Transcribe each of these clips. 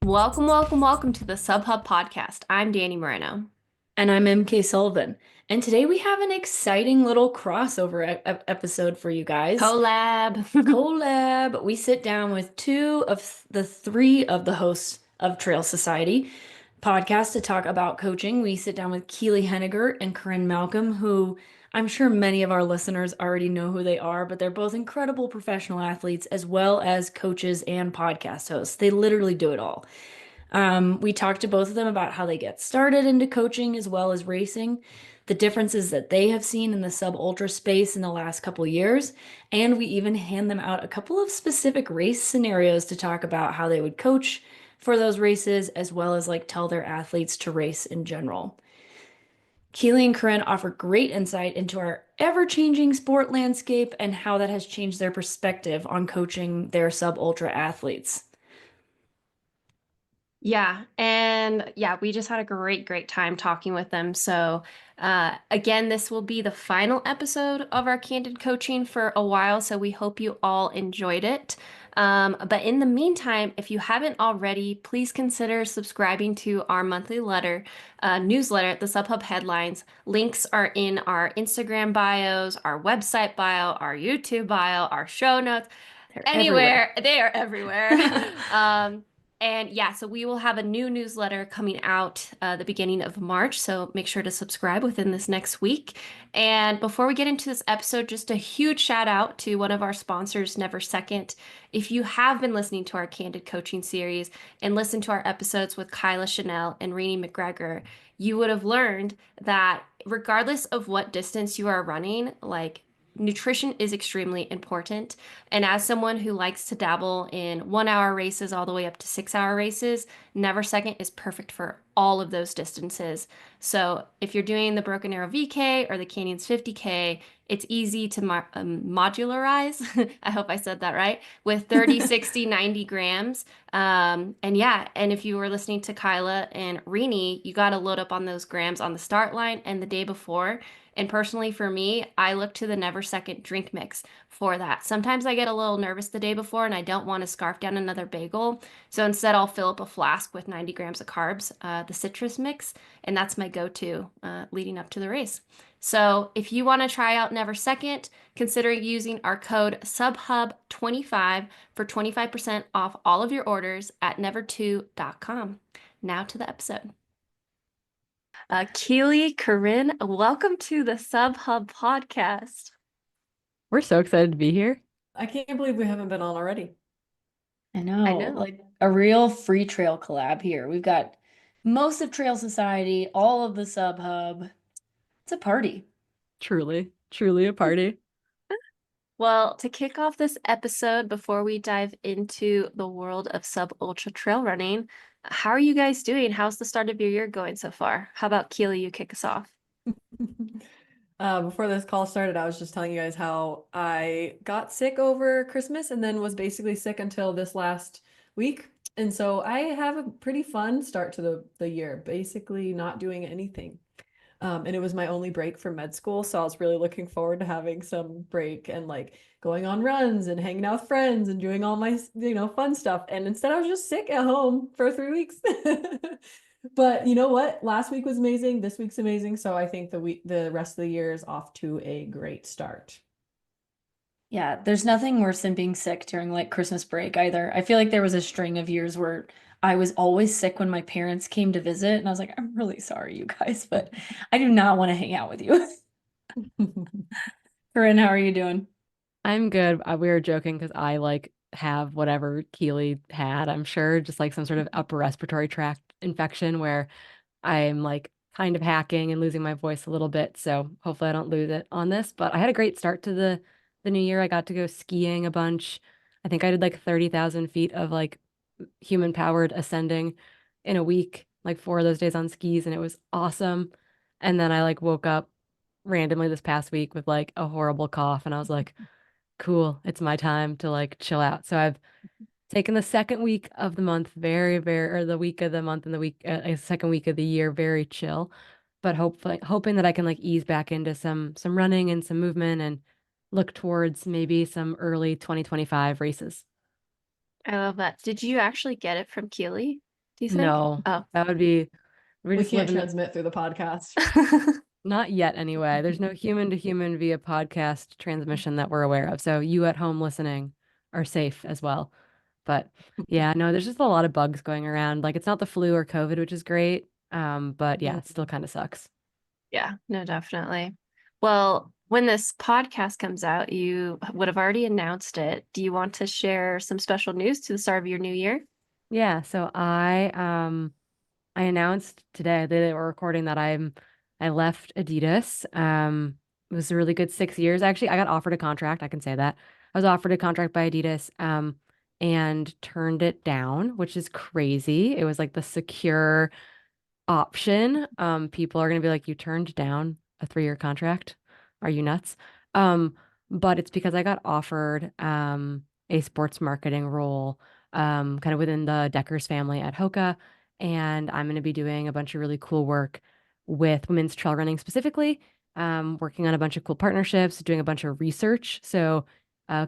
Welcome to the SubHub podcast. I'm Dani Moreno. And I'm EmKay Sullivan. And today we have an exciting little crossover episode for you guys. Collab. Collab. We sit down with two of the three of the hosts of Trail Society podcast to talk about coaching. We sit down with Keely Henninger and Corrine Malcom, who I'm sure many of our listeners already know who they are, but they're both incredible professional athletes as well as coaches and podcast hosts. They literally do it all. We talked to both of them about how they get started into coaching as well as racing, the differences that they have seen in the sub-ultra space in the last couple years, and we even hand them out a couple of specific race scenarios to talk about how they would coach for those races as well as like tell their athletes to race in general. Keely and Corrine offer great insight into our ever-changing sport landscape and how that has changed their perspective on coaching their sub-ultra athletes. We just had a great time talking with them. So, again, this will be the final episode of our Candid coaching for a while. So, we hope you all enjoyed it. But in the meantime, if you haven't already, please consider subscribing to our monthly newsletter, the SubHub Headlines. Links are in our Instagram bios, our website bio, our YouTube bio, our show notes. They're Anywhere. everywhere. They are everywhere. So we will have a new newsletter coming out the beginning of March. So make sure to subscribe within this next week. And before we get into this episode, just a huge shout out to one of our sponsors, Never Second. If you have been listening to our Candid coaching series and listened to our episodes with Kyla Chanel and Renee McGregor, you would have learned that regardless of what distance you are running, like nutrition is extremely important. And as someone who likes to dabble in 1 hour races all the way up to 6 hour races, Never Second is perfect for all of those distances. So if you're doing the Broken Arrow VK or the Canyons 50K, it's easy to modularize. I hope I said that right, with 30, 60, 90 grams. And if you were listening to Kyla and Renee, you got to load up on those grams on the start line and the day before. And personally, for me, I look to the Never Second drink mix for that. Sometimes I get a little nervous the day before and I don't want to scarf down another bagel. So instead, I'll fill up a flask with 90 grams of carbs, the citrus mix, and that's my go-to leading up to the race. So if you want to try out Never Second, consider using our code SUBHUB25 for 25% off all of your orders at never2.com. Now to the episode. Keely, Corrine, welcome to the SubHub podcast. We're so excited to be here. I can't believe we haven't been on already. I know, like a real Freetrail collab here. We've got most of Trail Society, all of the SubHub. It's a party. Truly a party. Well, to kick off this episode, before we dive into the world of sub-ultra trail running, how are you guys doing? How's the start of your year going so far? How about Keely, you kick us off? Before this call started, I was just telling you guys how I got sick over Christmas and then was basically sick until this last week. And so I have a pretty fun start to the year, basically not doing anything. And it was my only break from med school. So I was really looking forward to having some break and like going on runs and hanging out with friends and doing all my, fun stuff. And instead I was just sick at home for 3 weeks. But you know what? Last week was amazing. This week's amazing. So I think the rest of the year is off to a great start. Yeah, there's nothing worse than being sick during like Christmas break either. I feel like there was a string of years where I was always sick when my parents came to visit, and I was like, I'm really sorry, you guys, but I do not want to hang out with you. Corinne, how are you doing? I'm good. We were joking because I like have whatever Keely had, I'm sure, just like some sort of upper respiratory tract infection where I'm like kind of hacking and losing my voice a little bit. So hopefully I don't lose it on this. But I had a great start to the new year. I got to go skiing a bunch. I think I did like 30,000 feet of like human powered ascending in a week, like 4 of those days on skis, and it was awesome. And then I like woke up randomly this past week with like a horrible cough, and I was like, cool, it's my time to like chill out. So I've taken the second week of the month or the week of the month and the second week of the year very chill, but hoping that I can like ease back into some running and some movement and look towards maybe some early 2025 races. I love that. Did you actually get it from Keely, do you think? No, Oh. that would be, we're We just can't living it. transmit through the podcast. Not yet, anyway. There's no human to human via podcast transmission that we're aware of. So you at home listening are safe as well. But yeah, no, there's just a lot of bugs going around. Like it's not the flu or COVID, which is great. But yeah, it still kind of sucks. Yeah, no, definitely. Well, when this podcast comes out, you would have already announced it. Do you want to share some special news to the start of your new year? Yeah, so I announced today that they were recording that I left Adidas. It was a really good 6 years. Actually, I got offered a contract. I can say that. I was offered a contract by Adidas, and turned it down, which is crazy. It was like the secure option. People are gonna be like, you turned down a 3-year contract. Are you nuts? Um, but it's because I got offered a sports marketing role, kind of within the Deckers family at Hoka, and I'm gonna be doing a bunch of really cool work with women's trail running specifically, working on a bunch of cool partnerships, doing a bunch of research. So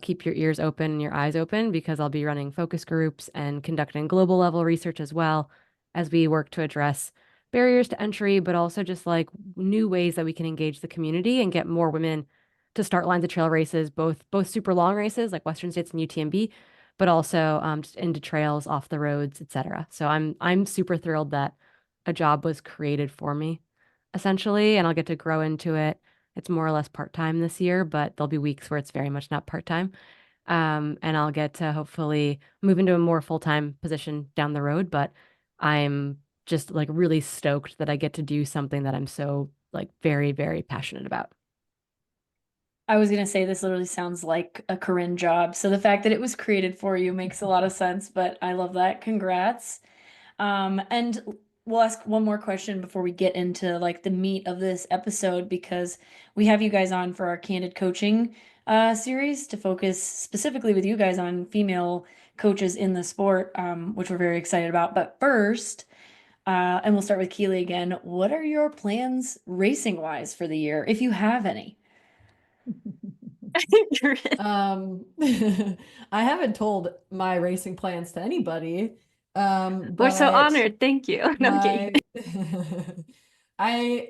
keep your ears open and your eyes open because I'll be running focus groups and conducting global level research as well as we work to address barriers to entry, but also just like new ways that we can engage the community and get more women to start lines of trail races, both super long races like Western States and UTMB, but also just into trails, off the roads, etc. So I'm super thrilled that a job was created for me, essentially, and I'll get to grow into it. It's more or less part-time this year, but there'll be weeks where it's very much not part-time. And I'll get to hopefully move into a more full-time position down the road, but I'm just like really stoked that I get to do something that I'm so like very, very passionate about. I was gonna say this literally sounds like a Corinne job. So the fact that it was created for you makes a lot of sense, but I love that. Congrats. And we'll ask one more question before we get into like the meat of this episode because we have you guys on for our Candid coaching series to focus specifically with you guys on female coaches in the sport, which we're very excited about. But first, and we'll start with Keely again. What are your plans racing wise for the year, if you have any? I haven't told my racing plans to anybody. We're so But honored. Thank you. No, I'm kidding.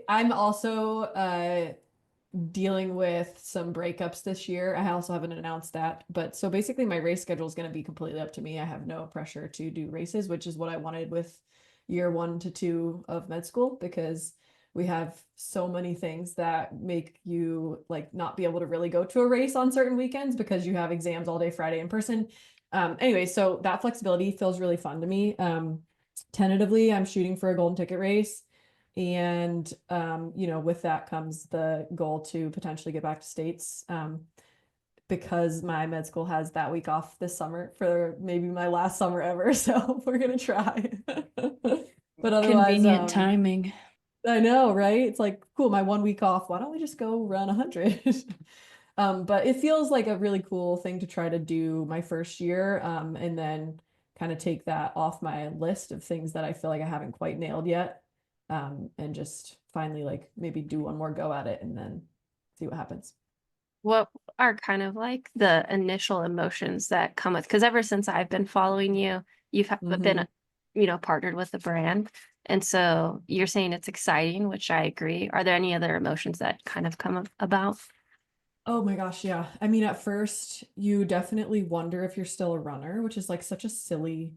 I'm also dealing with some breakups this year. I also haven't announced that, but so basically my race schedule is going to be completely up to me. I have no pressure to do races, which is what I wanted with year 1 to 2 of med school, because we have so many things that make you like not be able to really go to a race on certain weekends because you have exams all day Friday in person. Anyway, so that flexibility feels really fun to me. Tentatively, I'm shooting for a golden ticket race. And, with that comes the goal to potentially get back to States, because my med school has that week off this summer for maybe my last summer ever. So we're going to try. But otherwise, Convenient timing. I know, right? It's like, cool, my 1 week off. Why don't we just go run 100? But it feels like a really cool thing to try to do my first year, and then kind of take that off my list of things that I feel like I haven't quite nailed yet, and just finally like maybe do one more go at it and then see what happens. What are kind of like the initial emotions that come with, because ever since I've been following you, you've been, partnered with the brand. And so you're saying it's exciting, which I agree. Are there any other emotions that kind of come about? Oh my gosh, yeah. I mean, at first, you definitely wonder if you're still a runner, which is like such a silly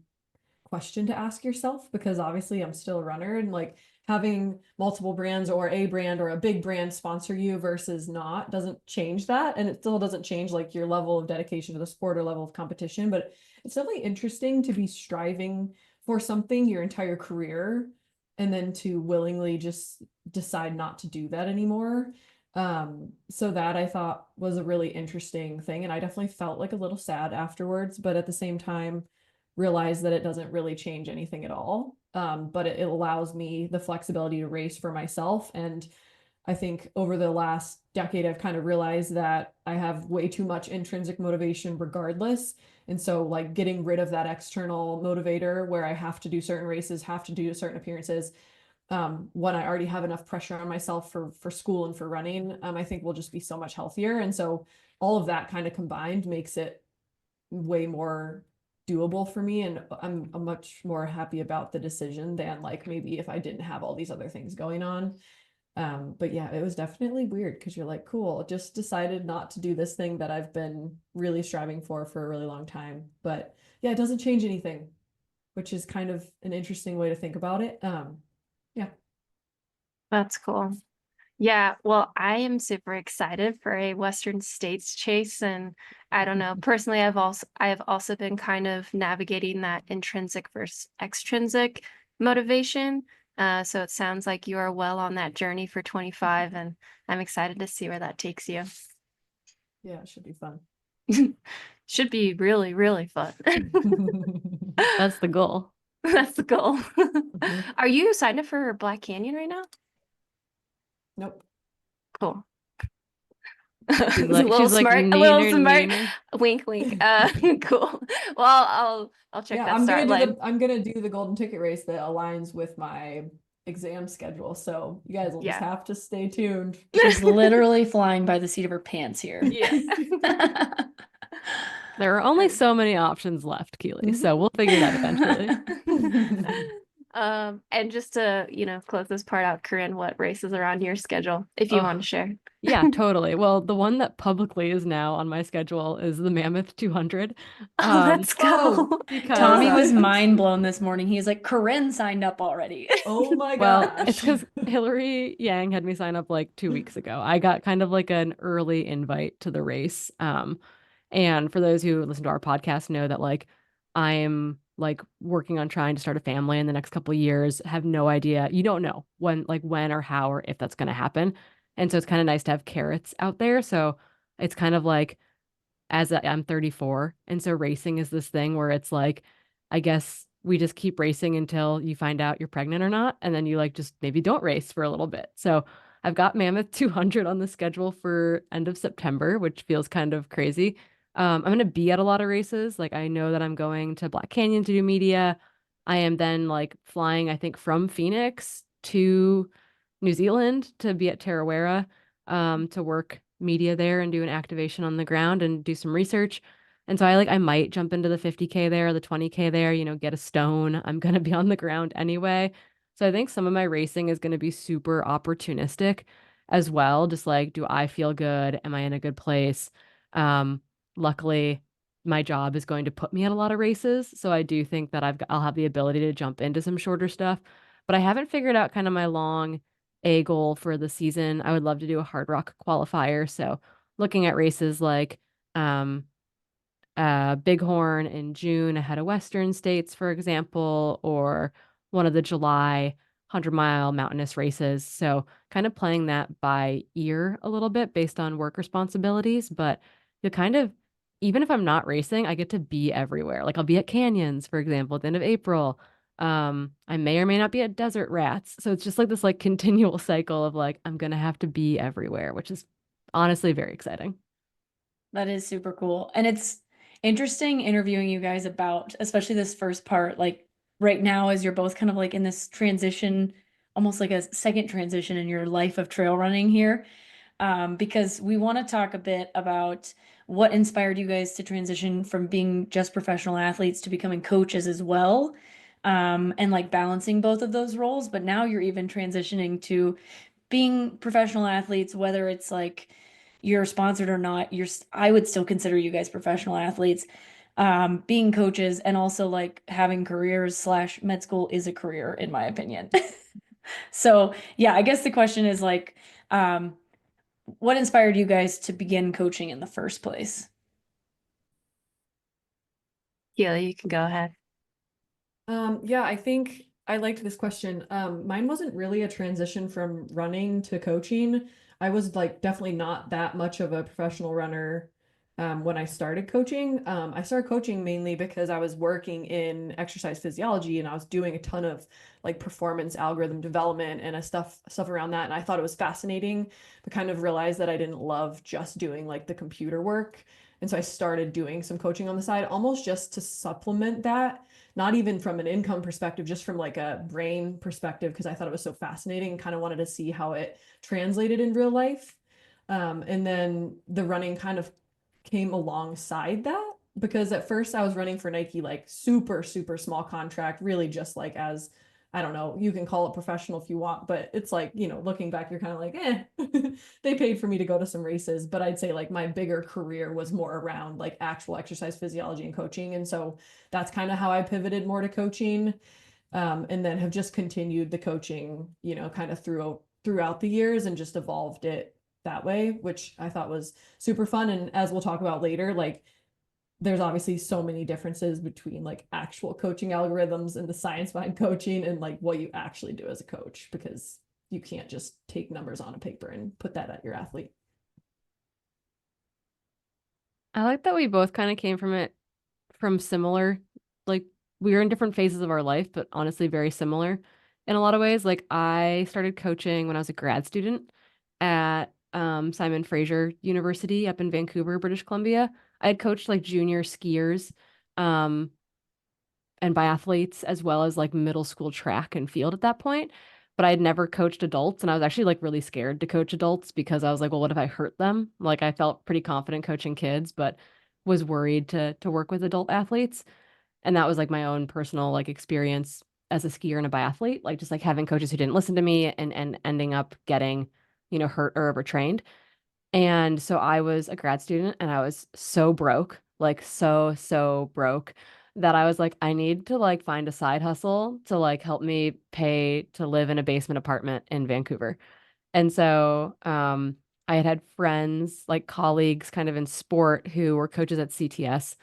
question to ask yourself, because obviously I'm still a runner, and like having multiple brands or a brand or a big brand sponsor you versus not doesn't change that. And it still doesn't change like your level of dedication to the sport or level of competition, but it's definitely interesting to be striving for something your entire career and then to willingly just decide not to do that anymore. So that I thought was a really interesting thing. And I definitely felt like a little sad afterwards, but at the same time, realize that it doesn't really change anything at all. But it allows me the flexibility to race for myself. And I think over the last decade, I've kind of realized that I have way too much intrinsic motivation regardless. And so like getting rid of that external motivator where I have to do certain races, have to do certain appearances, when I already have enough pressure on myself for school and for running, I think will just be so much healthier. And so all of that kind of combined makes it way more doable for me, and I'm much more happy about the decision than like maybe if I didn't have all these other things going on. But yeah, it was definitely weird because you're like, cool, just decided not to do this thing that I've been really striving for a really long time. But yeah, it doesn't change anything, which is kind of an interesting way to think about it. Yeah. That's cool. Yeah, well, I am super excited for a Western States chase, and I don't know, personally, I have also been kind of navigating that intrinsic versus extrinsic motivation. So it sounds like you are well on that journey for 25, and I'm excited to see where that takes you. Yeah, it should be fun. Should be really, really fun. That's the goal. That's the goal. Mhm. Are you signed up for Black Canyon right now? Nope. Cool. She's A like, little smart, a little neener, smart. neener. Wink, wink. Cool. Well, I'll check Yeah, that start line. I'm gonna do the golden ticket race that aligns with my exam schedule. So you guys will just Yeah. have to stay tuned. She's literally flying by the seat of her pants here. Yeah. There are only so many options left, Keely, so we'll figure it out eventually. And just to, close this part out, Corinne, what races are on your schedule, if you want to share? Yeah, totally. Well, the one that publicly is now on my schedule is the Mammoth 200. Oh, let's go. because Tommy was Totally. mind blown this morning. He's like, Corinne signed up already. Oh my Well, gosh. it's because Hillary Yang had me sign up like 2 weeks ago. I got kind of like an early invite to the race. And for those who listen to our podcast know that like I'm like working on trying to start a family in the next couple of years, have no idea. You don't know when or how or if that's going to happen. And so it's kind of nice to have carrots out there. So it's kind of like I'm 34. And so racing is this thing where it's like, I guess we just keep racing until you find out you're pregnant or not. And then you like just maybe don't race for a little bit. So I've got Mammoth 200 on the schedule for end of September, which feels kind of crazy. I'm going to be at a lot of races. Like I know that I'm going to Black Canyon to do media. I am then like flying, I think, from Phoenix to New Zealand to be at Tarawera to work media there and do an activation on the ground and do some research. And so I might jump into the 50K there, the 20K there, get a stone. I'm going to be on the ground anyway. So I think some of my racing is going to be super opportunistic as well. Just like, do I feel good? Am I in a good place? Luckily, my job is going to put me at a lot of races. So I do think that I'll have the ability to jump into some shorter stuff. But I haven't figured out kind of my long A goal for the season. I would love to do a hard rock qualifier. So looking at races like Bighorn in June ahead of Western States, for example, or one of the July 100-mile mountainous races. So kind of playing that by ear a little bit based on work responsibilities, but you kind of, even if I'm not racing, I get to be everywhere. Like I'll be at canyons, for example, at the end of April. I may or may not be at desert rats. So it's just like this like continual cycle of like, I'm gonna have to be everywhere, which is honestly very exciting. That is super cool. And it's interesting interviewing you guys about, especially this first part, like right now, as you're both kind of like in this transition, almost like a second transition in your life of trail running here. Because we want to talk a bit about what inspired you guys to transition from being just professional athletes to becoming coaches as well. And like balancing both of those roles. But now you're even transitioning to being professional athletes, whether it's like you're sponsored or not, I would still consider you guys professional athletes. Being coaches and also like having careers slash med school is a career in my opinion. So yeah, I guess the question is like, what inspired you guys to begin coaching in the first place? Keely, you can go ahead. Yeah, I think I liked this question. Mine wasn't really a transition from running to coaching. I was like definitely not that much of a professional runner when I started coaching. I started coaching mainly because I was working in exercise physiology and I was doing a ton of like performance algorithm development and stuff around that. And I thought it was fascinating, but kind of realized that I didn't love just doing like the computer work. And so I started doing some coaching on the side, almost just to supplement that, not even from an income perspective, just from like a brain perspective, because I thought it was so fascinating and kind of wanted to see how it translated in real life. And then the running kind of came alongside that, because at first I was running for Nike like super, super small contract, really just like as, I don't know, you can call it professional if you want, but it's like, you know, looking back, you're kind of like, they paid for me to go to some races. But I'd say like my bigger career was more around like actual exercise physiology and coaching. And so that's kind of how I pivoted more to coaching. And then have just continued the coaching, you know, kind of throughout the years and just evolved it that way, which I thought was super fun. And as we'll talk about later, like there's obviously so many differences between like actual coaching algorithms and the science behind coaching and like what you actually do as a coach, because you can't just take numbers on a paper and put that at your athlete. I like that we both kind of came from it from similar, like we were in different phases of our life, but honestly very similar in a lot of ways. Like I started coaching when I was a grad student at Simon Fraser University up in Vancouver, British Columbia. I had coached like junior skiers um, and biathletes as well as like middle school track and field at that point. But I had never coached adults, and I was actually like really scared to coach adults because I was like, well, what if I hurt them? Like I felt pretty confident coaching kids, but was worried to work with adult athletes. And that was like my own personal like experience as a skier and a biathlete, like just like having coaches who didn't listen to me and ending up getting, hurt or overtrained. And so I was a grad student and I was so broke, like so broke that I was like, I need to like find a side hustle to like help me pay to live in a basement apartment in Vancouver. And so I had friends, like colleagues kind of in sport who were coaches at CTS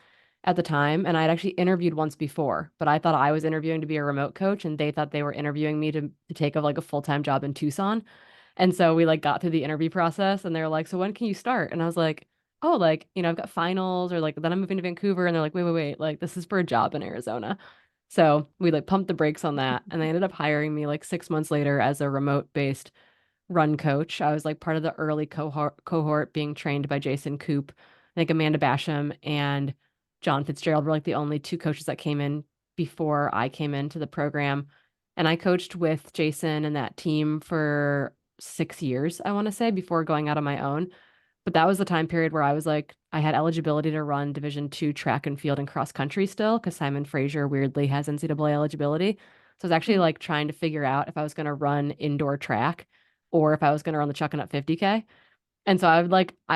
at the time. And I'd actually interviewed once before, but I thought I was interviewing to be a remote coach and they thought they were interviewing me to take like a full-time job in Tucson. And so we like got through the interview process and they were like, so when can you start? And I was like, oh, like, I've got finals or like then I'm moving to Vancouver. And they're like, wait, like this is for a job in Arizona. So we like pumped the brakes on that. And they ended up hiring me like 6 months later as a remote based run coach. I was like part of the early cohort being trained by Jason Coop. I think Amanda Basham and John Fitzgerald were like the only two coaches that came in before I came into the program. And I coached with Jason and that team for 6 years, I want to say, before going out on my own. But that was the time period where I was like, I had eligibility to run Division II track and field and cross country still, because Simon Fraser weirdly has NCAA eligibility. So I was actually like trying to figure out if I was going to run indoor track or if I was going to run the Chuck and Up 50K. And so I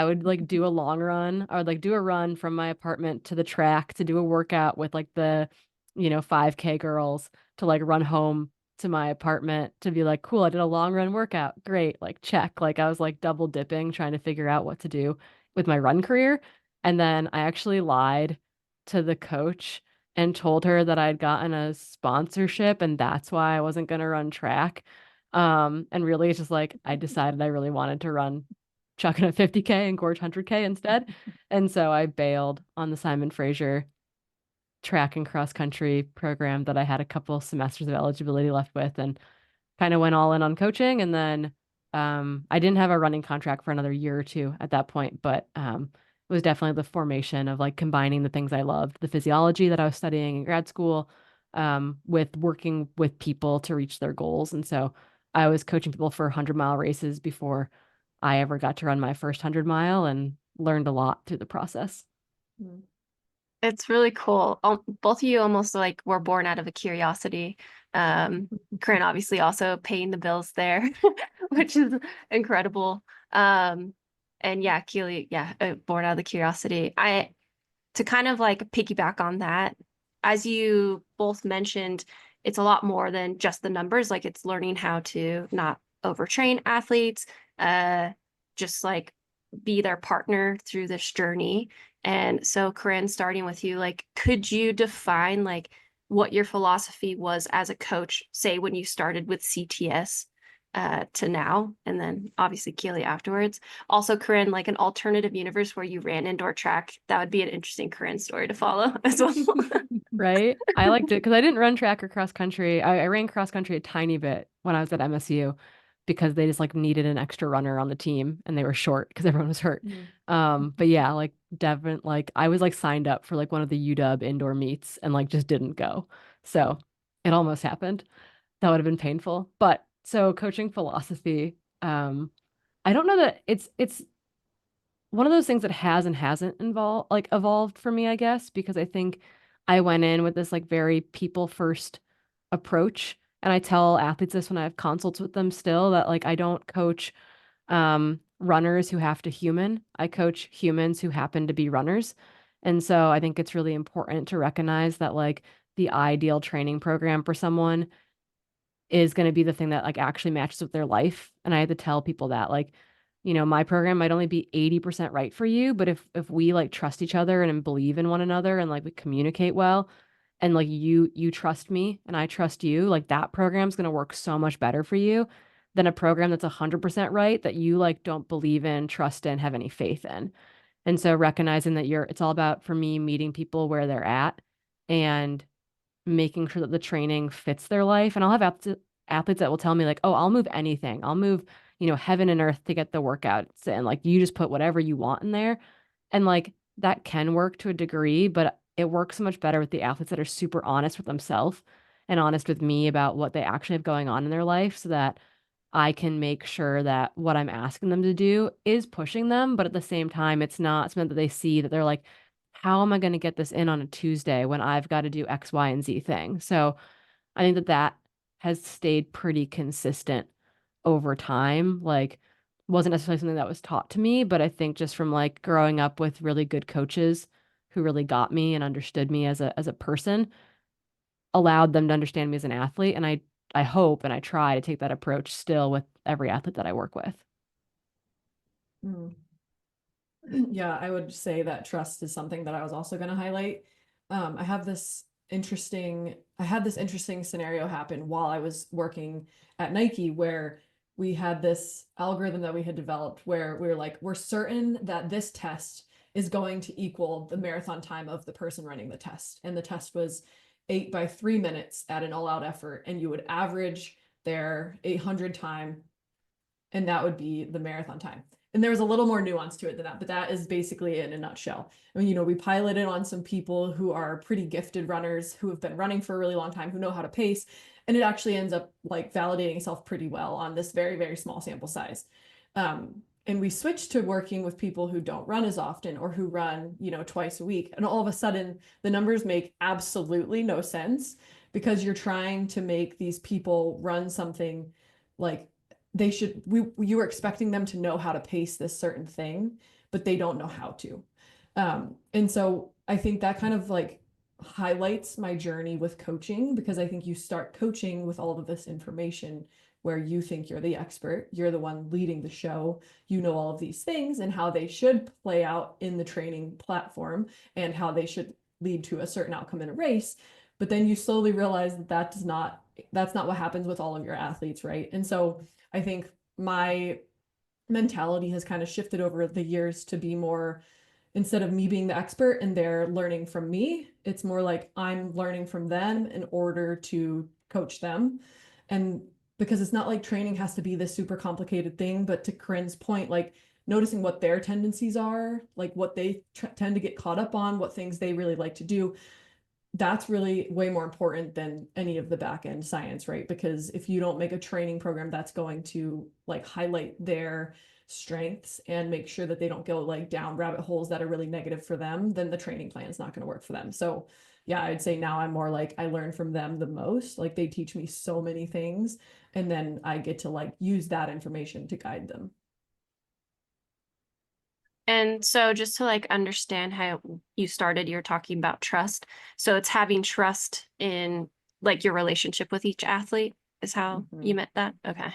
would like do a long run. I would like do a run from my apartment to the track to do a workout with like the, 5K girls to like run home to my apartment to be like, cool, I did a long run workout. Great. Like check. Like I was like double dipping trying to figure out what to do with my run career. And then I actually lied to the coach and told her that I'd gotten a sponsorship and that's why I wasn't going to run track. And really it's just like I decided I really wanted to run chucking a 50K and gorge 100K instead. And so I bailed on the Simon Fraser track and cross country program that I had a couple semesters of eligibility left with and kind of went all in on coaching. And then I didn't have a running contract for another year or two at that point, but it was definitely the formation of like combining the things I loved, the physiology that I was studying in grad school, with working with people to reach their goals. And so I was coaching people for 100-mile races before I ever got to run my first 100-mile and learned a lot through the process. Mm. It's really cool. Both of you almost like were born out of a curiosity. Corinne obviously also paying the bills there, which is incredible. And yeah, Keely, yeah, born out of the curiosity. To kind of like piggyback on that, as you both mentioned, it's a lot more than just the numbers. Like it's learning how to not overtrain athletes, just like be their partner through this journey. And so, Corinne, starting with you, like, could you define like what your philosophy was as a coach, say when you started with CTS to now, and then obviously Keely afterwards. Also, Corinne, like an alternative universe where you ran indoor track, that would be an interesting Corinne story to follow as well. Right? I liked it because I didn't run track or cross country. I ran cross country a tiny bit when I was at MSU because they just like needed an extra runner on the team and they were short because everyone was hurt. But yeah, like Devin, like I was like signed up for like one of the UW indoor meets and like just didn't go. So it almost happened. That would have been painful. But so coaching philosophy, I don't know that it's one of those things that has and hasn't evolved for me, I guess, because I think I went in with this like very people first approach. And I tell athletes this when I have consults with them still, that like I don't coach runners who have to human. I coach humans who happen to be runners. And so I think it's really important to recognize that like the ideal training program for someone is going to be the thing that like actually matches with their life. And I had to tell people that like, my program might only be 80% right for you, but if we like trust each other and believe in one another and like we communicate well and like you trust me and I trust you, like that program's going to work so much better for you than a program that's 100% right that you like don't believe in, trust in, have any faith in. And so recognizing that it's all about for me meeting people where they're at and making sure that the training fits their life. And I'll have athletes that will tell me like, "Oh, I'll move anything. I'll move, heaven and earth to get the workouts in. Like you just put whatever you want in there." And like that can work to a degree, but it works so much better with the athletes that are super honest with themselves and honest with me about what they actually have going on in their life so that I can make sure that what I'm asking them to do is pushing them, but at the same time, it's not something that they see that they're like, how am I going to get this in on a Tuesday when I've got to do X, Y, and Z thing? So I think that that has stayed pretty consistent over time. Like, wasn't necessarily something that was taught to me, but I think just from like growing up with really good coaches who really got me and understood me as a person, allowed them to understand me as an athlete. And I hope and I try to take that approach still with every athlete that I work with. Mm. Yeah, I would say that trust is something that I was also going to highlight. I had this interesting scenario happen while I was working at Nike where we had this algorithm that we had developed where we were like, we're certain that this test is going to equal the marathon time of the person running the test. And the test was 8 by 3 minutes at an all-out effort, and you would average their 800 time, and that would be the marathon time. And there was a little more nuance to it than that, but that is basically it in a nutshell. I mean, we piloted on some people who are pretty gifted runners who have been running for a really long time, who know how to pace, and it actually ends up like validating itself pretty well on this very, very small sample size. And we switched to working with people who don't run as often or who run, twice a week. And all of a sudden, the numbers make absolutely no sense because you're trying to make these people run something like you were expecting them to know how to pace this certain thing, but they don't know how to. And so I think that kind of like highlights my journey with coaching, because I think you start coaching with all of this information where you think you're the expert, you're the one leading the show, you know all of these things and how they should play out in the training platform and how they should lead to a certain outcome in a race. But then you slowly realize that that's not what happens with all of your athletes, right? And so I think my mentality has kind of shifted over the years to be more, instead of me being the expert and they're learning from me, it's more like I'm learning from them in order to coach them. And because it's not like training has to be this super complicated thing, but to Corinne's point, like noticing what their tendencies are, like what they tend to get caught up on, what things they really like to do, that's really way more important than any of the back end science, right? Because if you don't make a training program that's going to like highlight their strengths and make sure that they don't go like down rabbit holes that are really negative for them, then the training plan is not going to work for them. So yeah, I'd say now I'm more like I learn from them the most. Like they teach me so many things, and then I get to like use that information to guide them. And so just to like understand how you started, you're talking about trust. So it's having trust in like your relationship with each athlete is how you meant that? Okay.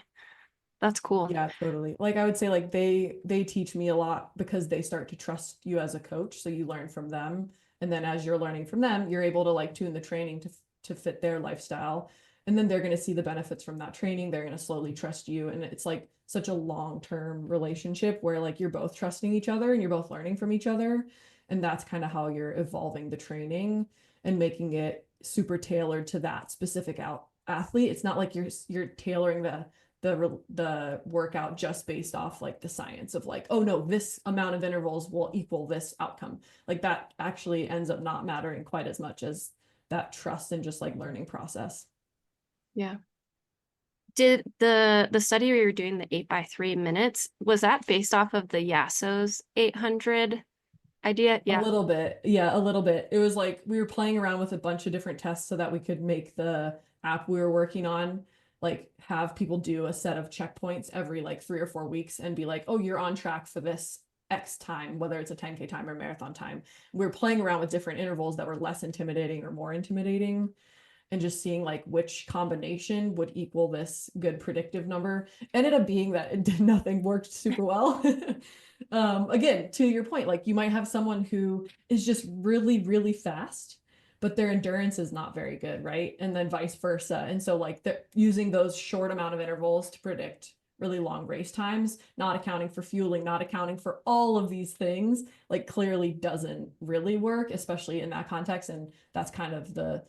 That's cool. Yeah, totally. Like I would say like they teach me a lot because they start to trust you as a coach, so you learn from them. And then as you're learning from them, you're able to like tune the training to fit their lifestyle. And then they're going to see the benefits from that training. They're going to slowly trust you, and it's like such a long-term relationship where like you're both trusting each other and you're both learning from each other. And that's kind of how you're evolving the training and making it super tailored to that specific athlete. It's not like you're tailoring the workout just based off like the science of like, oh no, this amount of intervals will equal this outcome. Like that actually ends up not mattering quite as much as that trust and just like learning process. Yeah. Did the study where you were doing the 8x3 minutes, was that based off of the Yasso's 800 idea? A Yeah. little bit. Yeah, a little bit. It was like we were playing around with a bunch of different tests so that we could make the app we were working on like have people do a set of checkpoints every like 3 or 4 weeks and be like, oh, you're on track for this X time, whether it's a 10K time or marathon time. We were playing around with different intervals that were less intimidating or more intimidating and just seeing like which combination would equal this good predictive number. Ended up being that it did nothing, worked super well. Again, to your point, like you might have someone who is just really, really fast, but their endurance is not very good, right? And then vice versa. And so like they're using those short amount of intervals to predict really long race times, not accounting for fueling, not accounting for all of these things, like clearly doesn't really work, especially in that context. And that's kind of the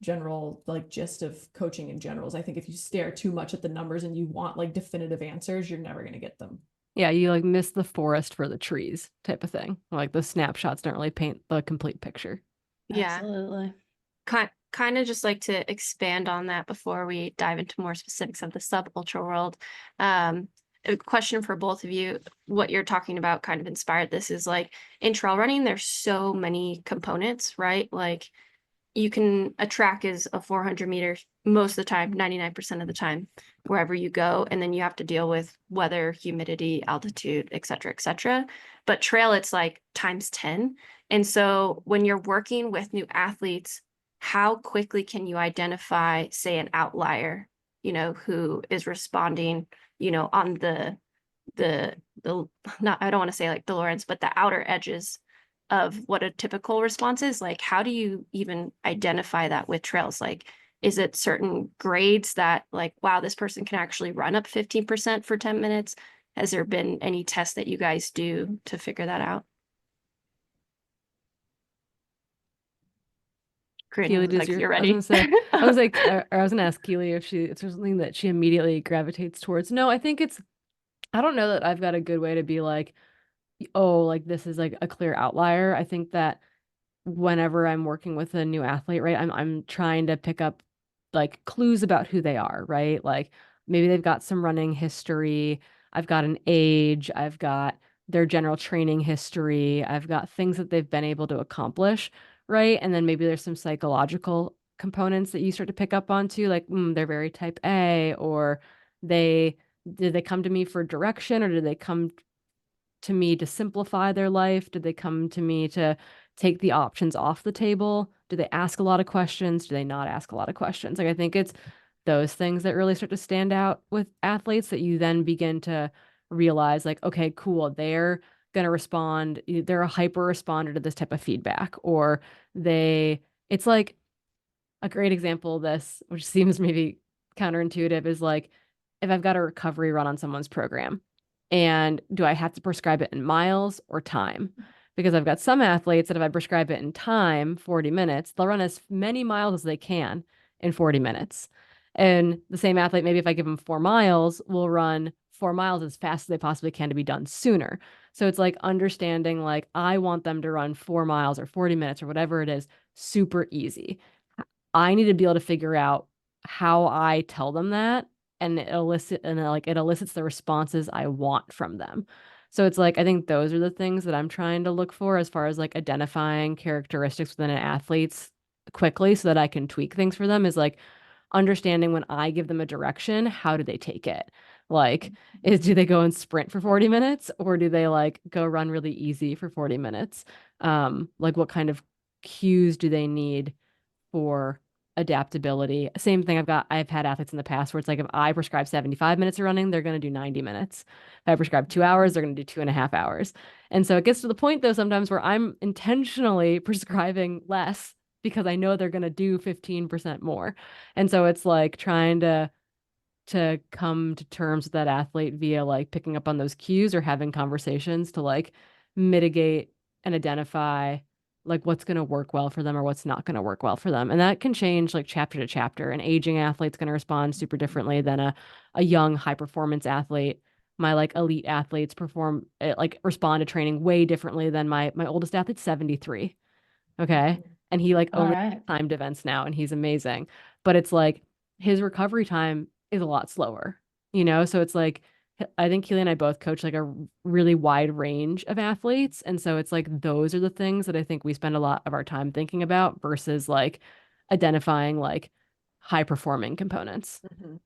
general like gist of coaching in general is I think if you stare too much at the numbers and you want like definitive answers, you're never going to get them. Yeah, you like miss the forest for the trees type of thing. Like the snapshots don't really paint the complete picture. Yeah. Absolutely. Kind of just like to expand on that before we dive into more specifics of the sub ultra world. A question for both of you, what you're talking about kind of inspired this is like in trail running, there's so many components, right? Like a track is a 400 meters most of the time, 99% of the time, wherever you go. And then you have to deal with weather, humidity, altitude, et cetera, et cetera. But trail, it's like times 10. And so when you're working with new athletes, how quickly can you identify, say, an outlier, who is responding, on the not, I don't want to say like the Lawrence, but the outer edges of what a typical response is. Like, how do you even identify that with trails? Like, is it certain grades that like, wow, this person can actually run up 15% for 10 minutes? Has there been any tests that you guys do to figure that out? Keely, Corrine, does like your you're I was gonna ready. say I was like I was gonna ask Keely if there's something that she immediately gravitates towards. No, I think I don't know that I've got a good way to be like, oh, like this is like a clear outlier. I think that whenever I'm working with a new athlete, right, I'm trying to pick up like clues about who they are, right? Like maybe they've got some running history, I've got an age, I've got their general training history, I've got things that they've been able to accomplish, right? And then maybe there's some psychological components that you start to pick up onto, like they're very type A, or they did they come to me for direction, or did they come to me to simplify their life? Did they come to me to take the options off the table? Do they ask a lot of questions? Do they not ask a lot of questions? Like, I think it's those things that really start to stand out with athletes that you then begin to realize, like, okay, cool, they're going to respond. They're a hyper responder to this type of feedback, or it's like a great example of this, which seems maybe counterintuitive, is like if I've got a recovery run on someone's program, and do I have to prescribe it in miles or time? Because I've got some athletes that if I prescribe it in time, 40 minutes, they'll run as many miles as they can in 40 minutes. And the same athlete, maybe if I give them 4 miles, will run 4 miles as fast as they possibly can to be done sooner. So it's like understanding, like, I want them to run 4 miles or 40 minutes or whatever it is, super easy. I need to be able to figure out how I tell them that, and it elicits the responses I want from them. So it's like I think those are the things that I'm trying to look for as far as like identifying characteristics within an athlete's quickly so that I can tweak things for them, is like understanding when I give them a direction, how do they take it? Like, do they go and sprint for 40 minutes, or do they like go run really easy for 40 minutes? Like what kind of cues do they need for adaptability? Same thing, I've had athletes in the past where it's like if I prescribe 75 minutes of running, they're going to do 90 minutes. If I prescribe 2 hours, they're going to do 2.5 hours. And so it gets to the point though sometimes where I'm intentionally prescribing less because I know they're going to do 15% more. And so it's like trying to come to terms with that athlete via like picking up on those cues or having conversations to like mitigate and identify like what's going to work well for them or what's not going to work well for them. And that can change like chapter to chapter. An aging athlete's going to respond super differently than a young high performance athlete. My like elite athletes like respond to training way differently than my oldest athlete's 73. Okay. And he like All only right. timed events now and he's amazing. But it's like his recovery time is a lot slower, So it's like, I think Keely and I both coach like a really wide range of athletes. And so it's like, those are the things that I think we spend a lot of our time thinking about versus like identifying like high performing components. Mhm.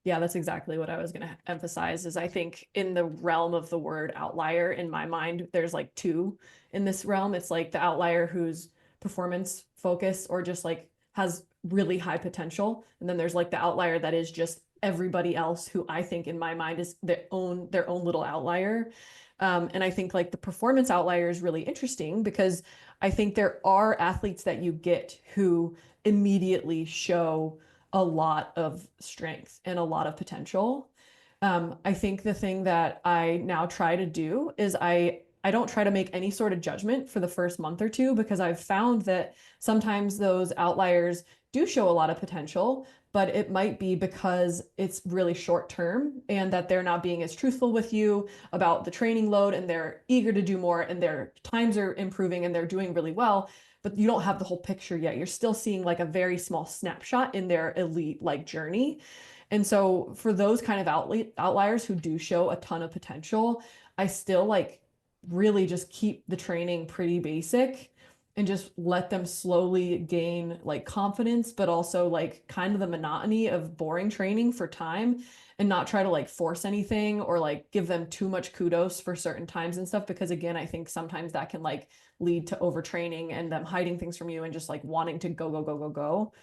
Yeah, that's exactly what I was going to emphasize is I think in the realm of the word outlier, in my mind, there's like two in this realm. It's like the outlier who's performance focused or just like has really high potential. And then there's like the outlier that is just everybody else who I think in my mind is their own little outlier. And I think like the performance outlier is really interesting because I think there are athletes that you get who immediately show a lot of strength and a lot of potential. I think the thing that I now try to do is I don't try to make any sort of judgment for the first month or two because I've found that sometimes those outliers do show a lot of potential, but it might be because it's really short term and that they're not being as truthful with you about the training load and they're eager to do more and their times are improving and they're doing really well, but you don't have the whole picture yet. You're still seeing like a very small snapshot in their elite like journey. And so for those kind of outliers who do show a ton of potential, I still like really just keep the training pretty basic and just let them slowly gain like confidence, but also like kind of the monotony of boring training for time and not try to like force anything or like give them too much kudos for certain times and stuff. Because again, I think sometimes that can like lead to overtraining and them hiding things from you and just like wanting to go, go, go, go, go.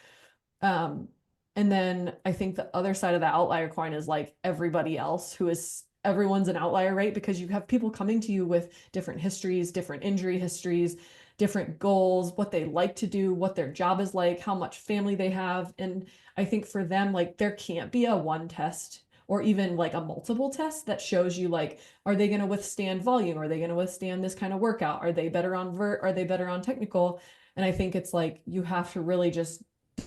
And then I think the other side of the outlier coin is like everybody else who is everyone's an outlier, right? Because you have people coming to you with different histories, different injury histories, different goals, what they like to do, what their job is like, how much family they have. And I think for them, like there can't be a one test or even like a multiple test that shows you like, are they going to withstand volume? Are they going to withstand this kind of workout? Are they better on vert? Are they better on technical? And I think it's like you have to really just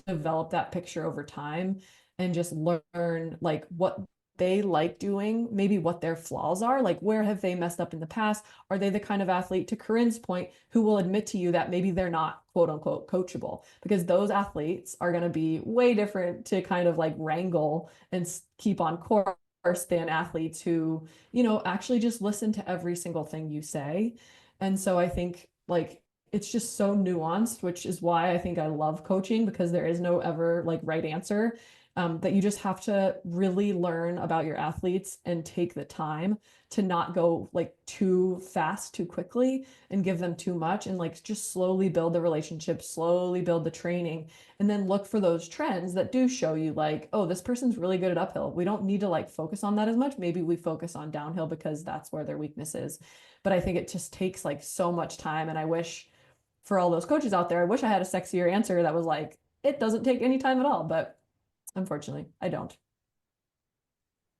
develop that picture over time and just learn like what they like doing, maybe what their flaws are, like where have they messed up in the past? Are they the kind of athlete, to Corinne's point, who will admit to you that maybe they're not quote unquote coachable? Because those athletes are going to be way different to kind of like wrangle and keep on course than athletes who, actually just listen to every single thing you say. And so I think like it's just so nuanced, which is why I think I love coaching because there is no ever like right answer. That you just have to really learn about your athletes and take the time to not go like too fast, too quickly and give them too much and like just slowly build the relationship, slowly build the training, and then look for those trends that do show you like, oh, this person's really good at uphill. We don't need to like focus on that as much. Maybe we focus on downhill because that's where their weakness is. But I think it just takes like so much time. And I wish for all those coaches out there, I wish I had a sexier answer that was like, it doesn't take any time at all. But unfortunately, I don't.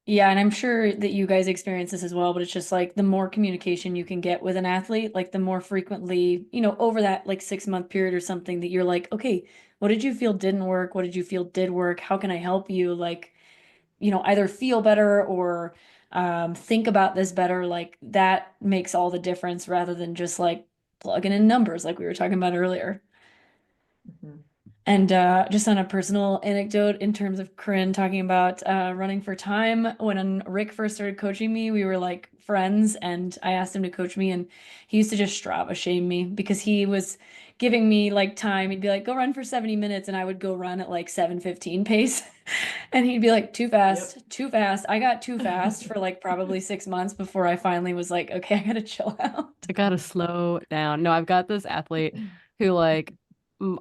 Yeah, and I'm sure that you guys experience this as well, but it's just like the more communication you can get with an athlete, like the more frequently, over that like 6 month period or something that you're like, okay, what did you feel didn't work? What did you feel did work? How can I help you? Like, either feel better or think about this better. Like that makes all the difference rather than just like plugging in numbers like we were talking about earlier. Mhm. And just on a personal anecdote, in terms of Corinne talking about running for time, when Rick first started coaching me, we were like friends, and I asked him to coach me, and he used to just Strava shame me because he was giving me like time. He'd be like, "Go run for 70 minutes," and I would go run at like 7:15 pace, and he'd be like, "Too fast, Yep. too fast." I got too fast for like probably 6 months before I finally was like, "Okay, I gotta chill out." I gotta slow down. No, I've got this athlete who like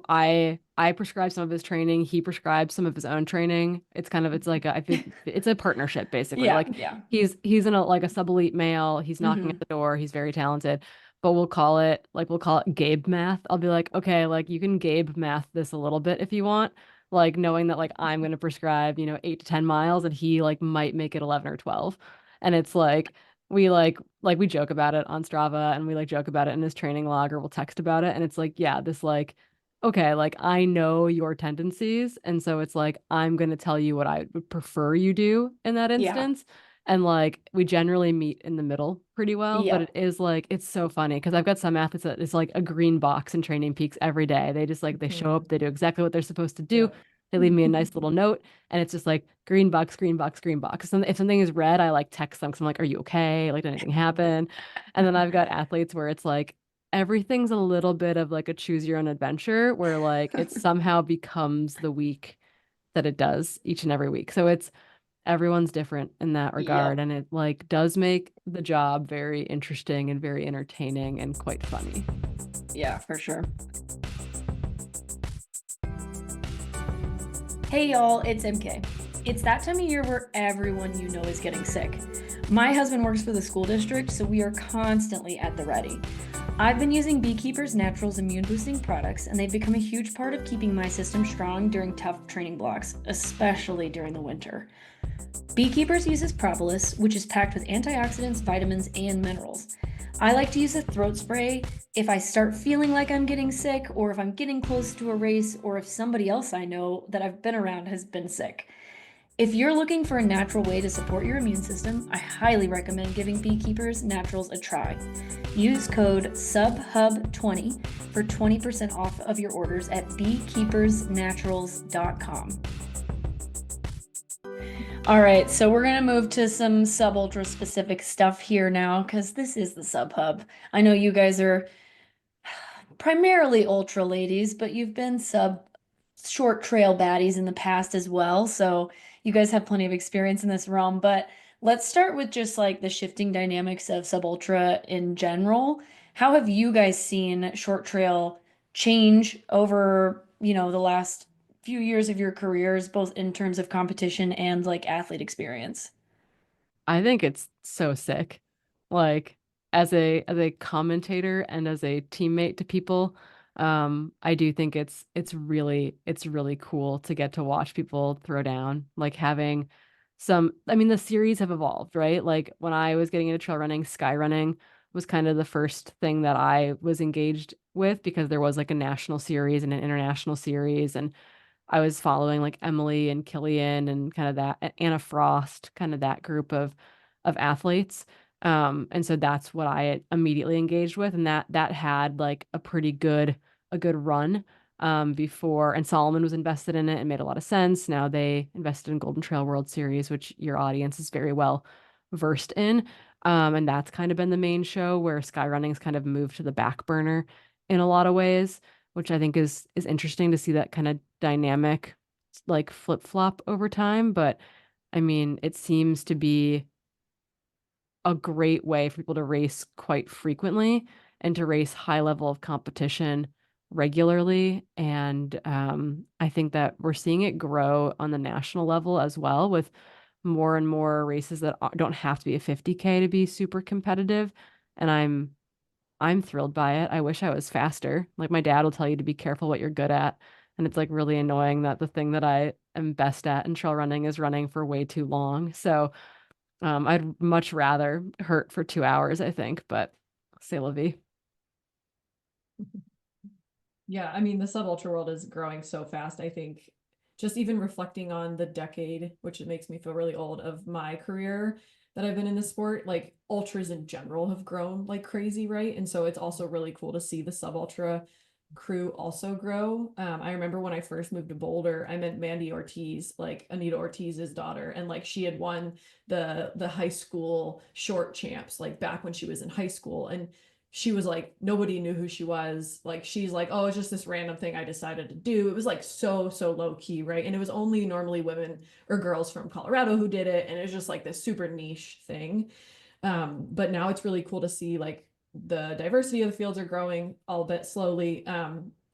I prescribe some of his training. He prescribes some of his own training. It's like I feel it's a partnership basically. Yeah, Like yeah. he's in a like a sub elite male. He's knocking Hmm. at the door. He's very talented. But we'll call it Gabe math. I'll be like, okay, like you can Gabe math this a little bit if you want. Like knowing that like I'm gonna prescribe, 8 to 10 miles and he like might make it 11 or 12. And it's like we joke about it on Strava and we like joke about it in his training log or we'll text about it and it's like yeah this like okay like I know your tendencies and so it's like I'm going to tell you what I would prefer you do in that Yeah. instance and like we generally meet in the middle pretty well but it Yep. is like it's so funny because I've got some athletes that it's like a green box in Training Peaks every day they just like they show Mhm. up they do exactly what they're supposed to do Yep. They leave me a nice little note, and it's just like green box, green box, green box. And if something is red, I like text them because I'm like, "Are you okay? Like, did anything happen?" And then I've got athletes where it's like everything's a little bit of like a choose your own adventure, where like it somehow becomes the week that it does each and every week. So it's everyone's different in that regard, Yep. and it like does make the job very interesting and very entertaining and quite funny. Yeah, for sure. Hey y'all, it's EmKay. It's that time of year where everyone you know is getting sick. My husband works for the school district, so we are constantly at the ready. I've been using Beekeepers Naturals immune boosting products, and they've become a huge part of keeping my system strong during tough training blocks, especially during the winter. Beekeepers uses propolis, which is packed with antioxidants, vitamins, and minerals. I like to use a throat spray if I start feeling like I'm getting sick, or if I'm getting close to a race, or if somebody else I know that I've been around has been sick. If you're looking for a natural way to support your immune system, I highly recommend giving Beekeepers Naturals a try. Use code SUBHUB20 for 20% off of your orders at beekeepersnaturals.com. All right, so we're gonna move to some sub ultra specific stuff here now, because this is the Sub Hub. I know you guys are primarily ultra ladies, but you've been sub short trail baddies in the past as well. So you guys have plenty of experience in this realm. But let's start with just like the shifting dynamics of sub ultra in general. How have you guys seen short trail change over, the last few years of your careers, both in terms of competition and like athlete experience? I think it's so sick. Like as a commentator and as a teammate to people, I do think it's really cool to get to watch people throw down. Like having I mean, the series have evolved, right? Like when I was getting into trail running, sky running was kind of the first thing that I was engaged with because there was like a national series and an international series, and I was following like Emily and Killian and kind of that Anna Frost, kind of that group of athletes. And so that's what I immediately engaged with, and that had like a good run before, and Solomon was invested in it and made a lot of sense. Now they invested in Golden Trail World Series, which your audience is very well versed in. And that's kind of been the main show where Skyrunning's kind of moved to the back burner in a lot of ways, which I think is interesting to see that kind of dynamic like flip-flop over time. But I mean, it seems to be a great way for people to race quite frequently and to race high level of competition regularly. And I think that we're seeing it grow on the national level as well, with more and more races that don't have to be a 50K to be super competitive. And I'm thrilled by it. I wish I was faster. Like my dad will tell you to be careful what you're good at. And it's like really annoying that the thing that I am best at in trail running is running for way too long. So I'd much rather hurt for 2 hours, I think, but c'est la vie. Yeah, I mean, the sub ultra world is growing so fast. I think just even reflecting on the decade, which it makes me feel really old, of my career that I've been in the sport, like ultras in general have grown like crazy, right? And so it's also really cool to see the sub ultra crew also grow. I remember when I first moved to Boulder, I met Mandy Ortiz, like Anita Ortiz's daughter, and like she had won the high school short champs like back when she was in high school, and she was like, nobody knew who she was. Like, she's like, oh, it's just this random thing I decided to do. It was like so low key, right? And it was only normally women or girls from Colorado who did it, and it was just like this super niche thing. But now it's really cool to see like the diversity of the fields are growing, albeit slowly.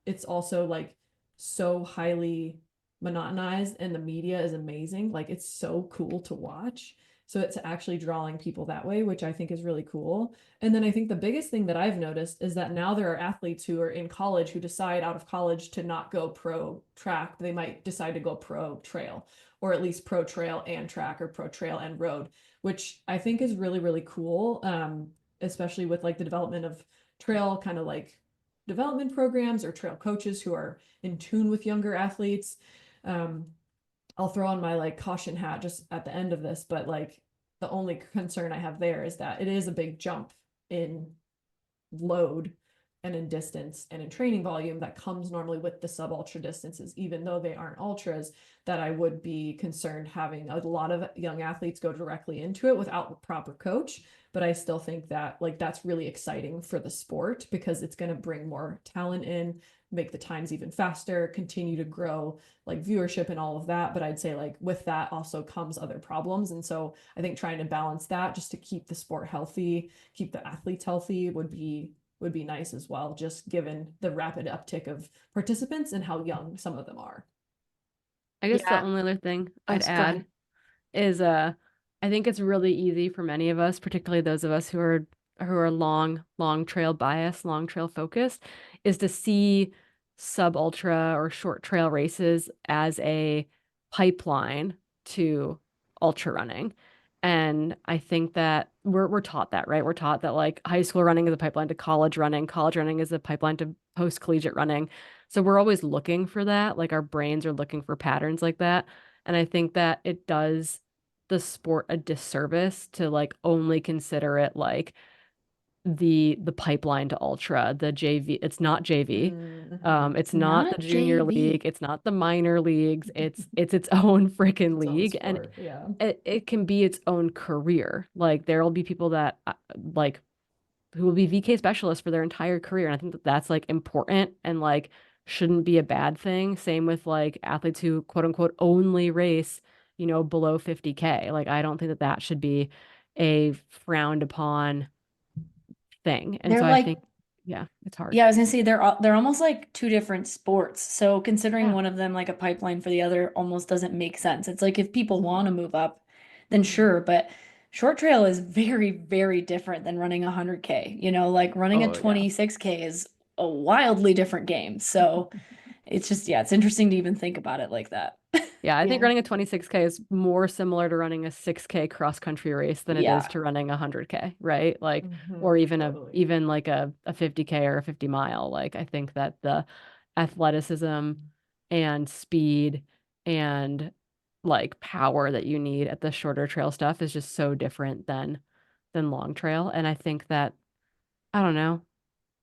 It's also like so highly monotonized, and the media is amazing. Like, it's so cool to watch. So it's actually drawing people that way, which I think is really cool. And then I think the biggest thing that I've noticed is that now there are athletes who are in college who decide out of college to not go pro track. They might decide to go pro trail, or at least pro trail and track, or pro trail and road, which I think is really, really cool. Especially with like the development of trail kind of like development programs or trail coaches who are in tune with younger athletes. I'll throw on my like caution hat just at the end of this, but like the only concern I have there is that it is a big jump in load and in distance and in training volume that comes normally with the sub ultra distances, even though they aren't ultras, that I would be concerned having a lot of young athletes go directly into it without a proper coach. But I still think that like that's really exciting for the sport because it's going to bring more talent in, make the times even faster, continue to grow like viewership and all of that. But I'd say like with that also comes other problems. And so I think trying to balance that just to keep the sport healthy, keep the athletes healthy would be nice as well, just given the rapid uptick of participants and how young some of them are. I guess the Yeah. only other thing Oh, I'd go add ahead. is I think it's really easy for many of us, particularly those of us who are long trail bias, long trail focused, is to see sub ultra or short trail races as a pipeline to ultra running. And I think that we're taught that, right? We're taught that like high school running is a pipeline to college running is a pipeline to post collegiate running. So we're always looking for that, like our brains are looking for patterns like that. And I think that it does the sport a disservice to like only consider it like the pipeline to ultra, the JV. It's not JV. Mm-hmm. It's not the Not junior JV. league. It's not the minor leagues. It's its own freaking Its own league, and sport. Yeah. it can be its own career. Like there will be people that like who will be VK specialists for their entire career. And I think that that's like important and like shouldn't be a bad thing. Same with like athletes who quote unquote only race, below 50K. Like I don't think that that should be a frowned upon thing. And They're so I like, think, yeah, it's hard. yeah, I was gonna say they're almost like two different sports. So considering Yeah. one of them like a pipeline for the other almost doesn't make sense. It's like if people want to move up, then Mhm. sure, but short trail is very, very different than running 100K. Like running a Oh, yeah. 26K is a wildly different game. So it's just, yeah, it's interesting to even think about it like that. Yeah, I think Yeah. running a 26K is more similar to running a 6K cross country race than it is Yeah. to running a 100K, right? Like, or Mhm. even Totally. even like a 50K or a 50 mile. Like, I think that the athleticism and speed and like power that you need at the shorter trail stuff is just so different than long trail. And I think that, I don't know,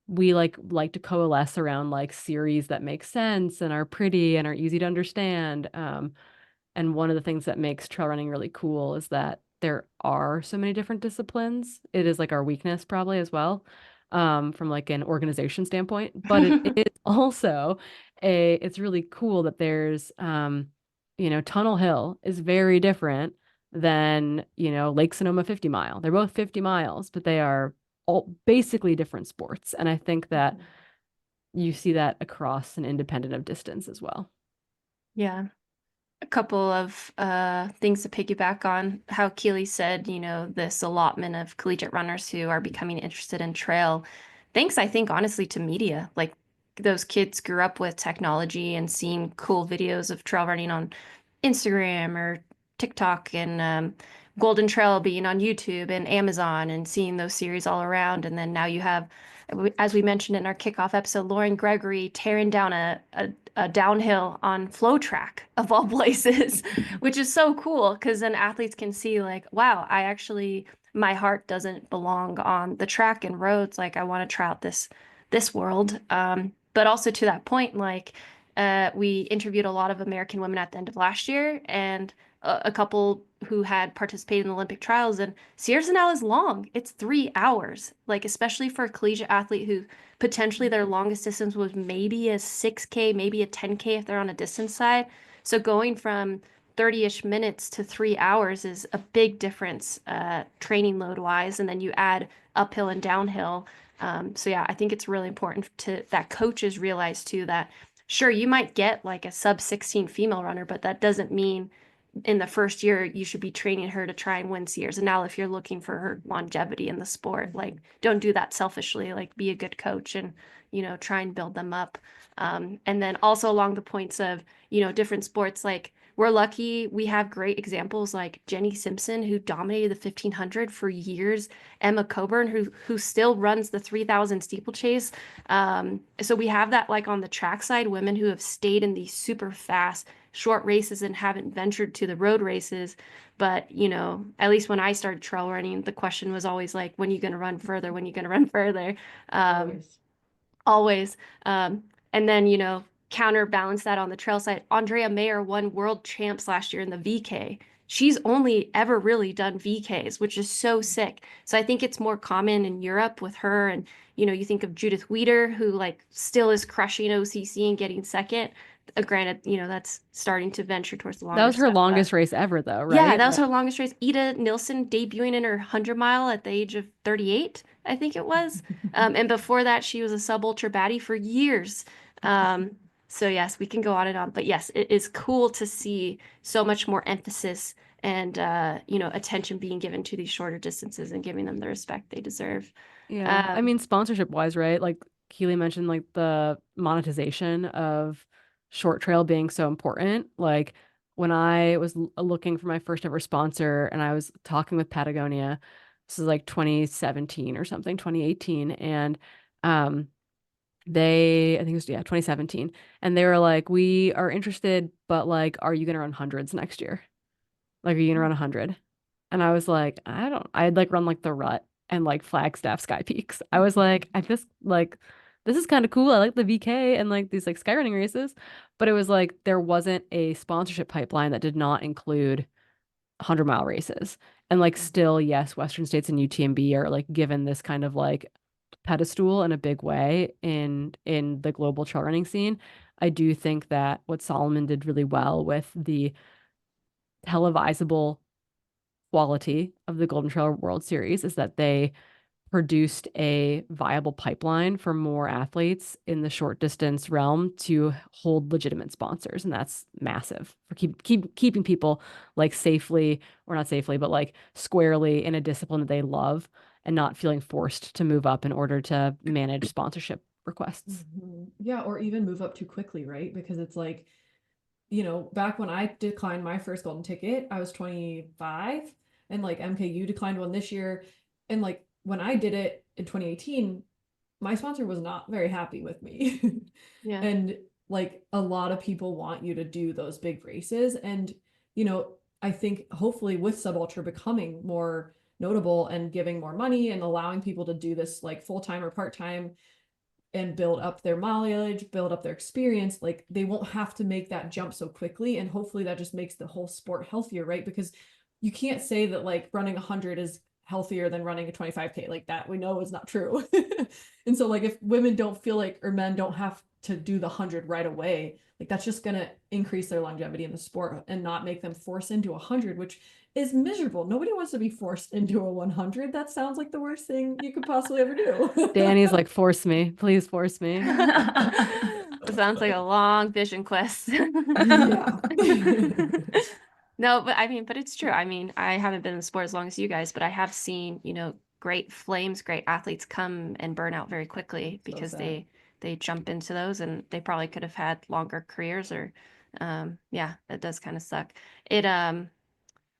we like to coalesce around like series that make sense and are pretty and are easy to understand. And one of the things that makes trail running really cool is that there are so many different disciplines. It is like our weakness probably as well, from like an organization standpoint. But it is also it's really cool that there's Tunnel Hill is very different than, Lake Sonoma 50 mile. They're both 50 miles, but they are all basically different sports. And I think that Mhm. you see that across and independent of distance as well. Yeah. A couple of things to piggyback on how Keely said, this allotment of collegiate runners who are becoming interested in trail. Thanks, I think, honestly, to media. Like those kids grew up with technology and seeing cool videos of trail running on Instagram or TikTok and Golden Trail being on YouTube and Amazon and seeing those series all around. And then now you have, as we mentioned in our kickoff episode, Lauren Gregory tearing down a downhill on flow track of all places, which is so cool because then athletes can see like, wow, my heart doesn't belong on the track and roads. Like I want to try out this world. But also to that point, like we interviewed a lot of American women at the end of last year and a couple who had participated in the Olympic trials. And Sierra Zanella is long. It's 3 hours, like especially for a collegiate athlete who potentially their longest distance was maybe a 6K, maybe a 10K if they're on a distance side. So going from 30-ish minutes to 3 hours is a big difference training load wise. And then you add uphill and downhill. So yeah, I think it's really important that coaches realize too that sure, you might get like a sub 16 female runner, but that doesn't mean in the first year you should be training her to try and win Sears. And now if you're looking for her longevity in the sport, like don't do that selfishly, like be a good coach and, try and build them up. And then also along the points of, different sports, like we're lucky we have great examples like Jenny Simpson, who dominated the 1500 for years, Emma Coburn, who still runs the 3000 steeplechase. So we have that like on the track side, women who have stayed in these super fast short races and haven't ventured to the road races. But, at least when I started trail running, the question was always like, when are you going to run further? When are you going to run further? Um, Always. always. And then, counterbalance that on the trail side. Andrea Mayer won world champs last year in the VK. She's only ever really done VKs, which is so sick. So I think it's more common in Europe with her. And, you think of Judith Weeder, who like still is crushing OCC and getting second. Granted, that's starting to venture towards the longer That was her stuff, longest race ever, though, right? Yeah, that was her longest race. Ida Nilsson debuting in her 100 mile at the age of 38, I think it was. And before that, she was a sub-ultra baddie for years. So yes, we can go on and on. But yes, it is cool to see so much more emphasis and attention being given to these shorter distances and giving them the respect they deserve. Yeah. I mean, sponsorship wise, right? Like Keely mentioned, like the monetization of short trail being so important. Like when I was looking for my first ever sponsor and I was talking with Patagonia, this is like 2017 or something, 2018. And I think it was, 2017. And they were like, we are interested, but like, are you going to run hundreds next year? Like, are you going to run 100? And I was like, I'd like run like the Rut and like Flagstaff Sky Peaks. I was like, this is kind of cool. I like the VK and like these like skyrunning races. But it was like, there wasn't a sponsorship pipeline that did not include 100-mile races. And like, still, yes, Western States and UTMB are like given this kind of like pedestal in a big way in the global trail running scene. I do think that what Solomon did really well with the televisable quality of the Golden Trail World Series is that they produced a viable pipeline for more athletes in the short distance realm to hold legitimate sponsors, and that's massive for keeping people like safely, or not safely, but like squarely in a discipline that they love and not feeling forced to move up in order to manage sponsorship requests. Yeah, or even move up too quickly, right? Because it's like, back when I declined my first golden ticket, I was 25, and like EmKay declined one this year. And like when I did it in 2018, my sponsor was not very happy with me. Yeah. And like a lot of people want you to do those big races. And, I think hopefully with Sub Ultra becoming more notable and giving more money and allowing people to do this like full-time or part-time and build up their mileage, build up their experience, like they won't have to make that jump so quickly. And hopefully that just makes the whole sport healthier, right? Because you can't say that like running 100 is healthier than running a 25K. Like that we know is not true. And so like if women don't feel like, or men don't have to do the 100 right away, like that's just going to increase their longevity in the sport and not make them force into 100, which is miserable. Nobody wants to be forced into a 100. That sounds like the worst thing you could possibly ever do. Danny's like, force me, please force me. It sounds like a long vision quest. Yeah. No, but it's true. I mean, I haven't been in the sport as long as you guys, but I have seen, great flames, great athletes come and burn out very quickly because they jump into those and they probably could have had longer careers or yeah, it does kind of suck. It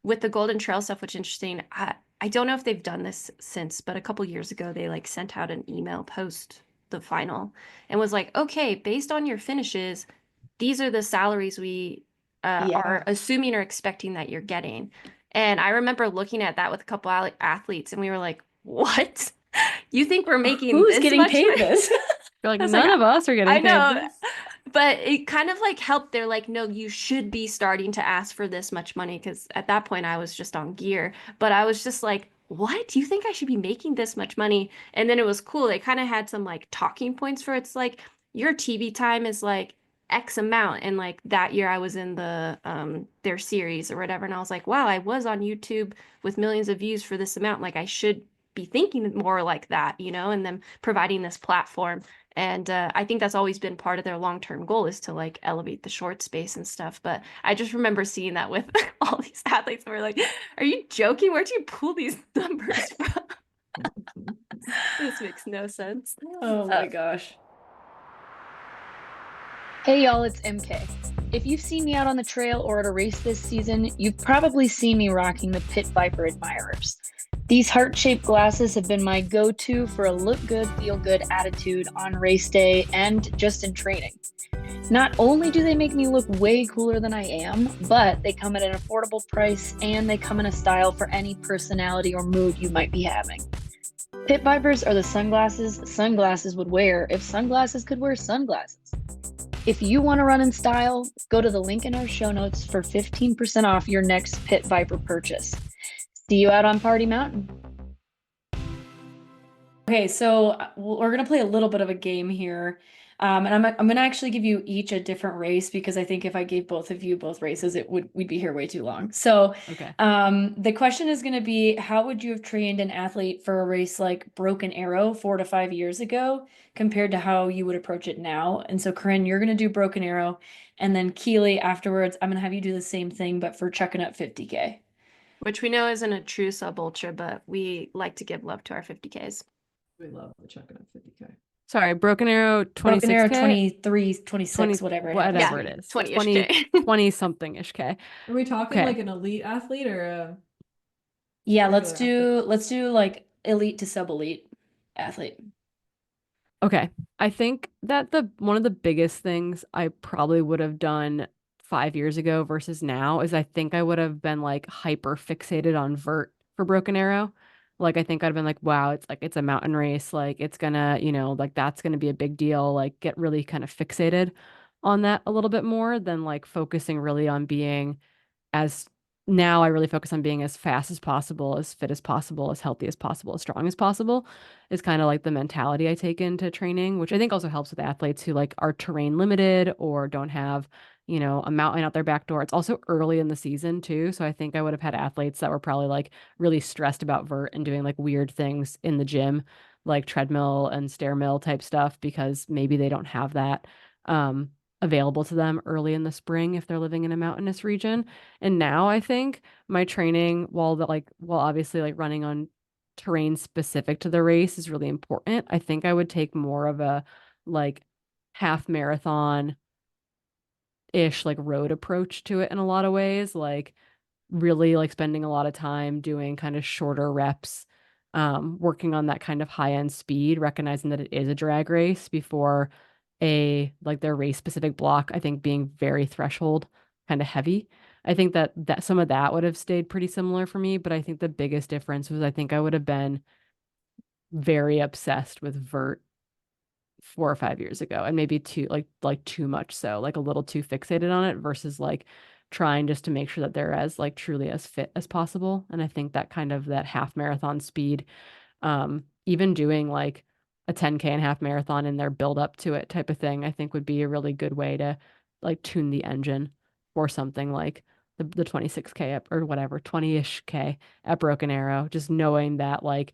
with the Golden Trail stuff, which is interesting, I don't know if they've done this since, but a couple years ago they like sent out an email post the final and was like, okay, based on your finishes, these are the salaries we are assuming or expecting that you're getting. And I remember looking at that with a couple athletes and we were like, what? You think we're making Who's this getting much paid money? this? You're like, I was none like, of us are getting I paid know. this. But it kind of like helped. They're like, no, you should be starting to ask for this much money. Because at that point I was just on gear. But I was just like, what? Do you think I should be making this much money? And then it was cool. They kind of had some like talking points for it's like your TV time is like X amount. And like that year I was in the their series or whatever. And I was like, wow, I was on YouTube with millions of views for this amount. Like I should be thinking more like that, and then providing this platform. And I think that's always been part of their long-term goal is to like elevate the short space and stuff. But I just remember seeing that with all these athletes and we're like, are you joking? Where'd you pull these numbers from? This makes no sense. Oh my gosh. Hey y'all, it's EmKay. If you've seen me out on the trail or at a race this season, you've probably seen me rocking the Pit Viper admirers. These heart-shaped glasses have been my go-to for a look good, feel good attitude on race day and just in training. Not only do they make me look way cooler than I am, but they come at an affordable price and they come in a style for any personality or mood you might be having. Pit vipers are the sunglasses sunglasses would wear if sunglasses could wear sunglasses. If you want to run in style, go to the link in our show notes for 15% off your next Pit Viper purchase. See you out on Party Mountain. Okay, so we're gonna play a little bit of a game here. And I'm gonna actually give you each a different race because I think if I gave both of you both races, we'd be here way too long. So Okay. the question is gonna be, how would you have trained an athlete for a race like Broken Arrow 4 to 5 years ago compared to how you would approach it now? And so Corinne, you're gonna do Broken Arrow, and then Keely afterwards, I'm gonna have you do the same thing, but for chucking up 50K. Which we know isn't a true sub ultra, but we like to give love to our 50Ks. We love the chucking up 50K. Sorry, Broken Arrow Broken Arrow 26K? 23, 26, 20, whatever it whatever happens it to be. is. 20-ish K. 20 something-ish K. Are we talking Okay. like an elite athlete or a Yeah, regular let's do like elite to sub-elite athlete. Okay. I think that one of the biggest things I probably would have done 5 years ago versus now is I think I would have been like hyper fixated on vert for Broken Arrow. Like I think I'd have been like, wow, it's a mountain race, like it's gonna, like that's gonna be a big deal, like get really kind of fixated on that a little bit more than like focusing really on being as now I really focus on being as fast as possible, as fit as possible, as healthy as possible, as strong as possible is kind of like the mentality I take into training, which I think also helps with athletes who like are terrain limited or don't have, a mountain out their back door. It's also early in the season too. So I think I would have had athletes that were probably like really stressed about vert and doing like weird things in the gym, like treadmill and stair mill type stuff, because maybe they don't have that available to them early in the spring if they're living in a mountainous region. And now I think my training, while obviously like running on terrain specific to the race is really important, I think I would take more of a like half marathon ish like road approach to it in a lot of ways, like really like spending a lot of time doing kind of shorter reps, working on that kind of high end speed, recognizing that it is a drag race before their race specific block, I think being very threshold kind of heavy. I think that some of that would have stayed pretty similar for me, but I think the biggest difference was I think I would have been very obsessed with vert 4 or 5 years ago, and maybe too much, so like a little too fixated on it versus like trying just to make sure that they're as like truly as fit as possible. And I think that kind of that half marathon speed, even doing like a 10K and half marathon in their build up to it type of thing, I think would be a really good way to like tune the engine for something like the 26K up or whatever, 20-ish K at Broken Arrow, just knowing that like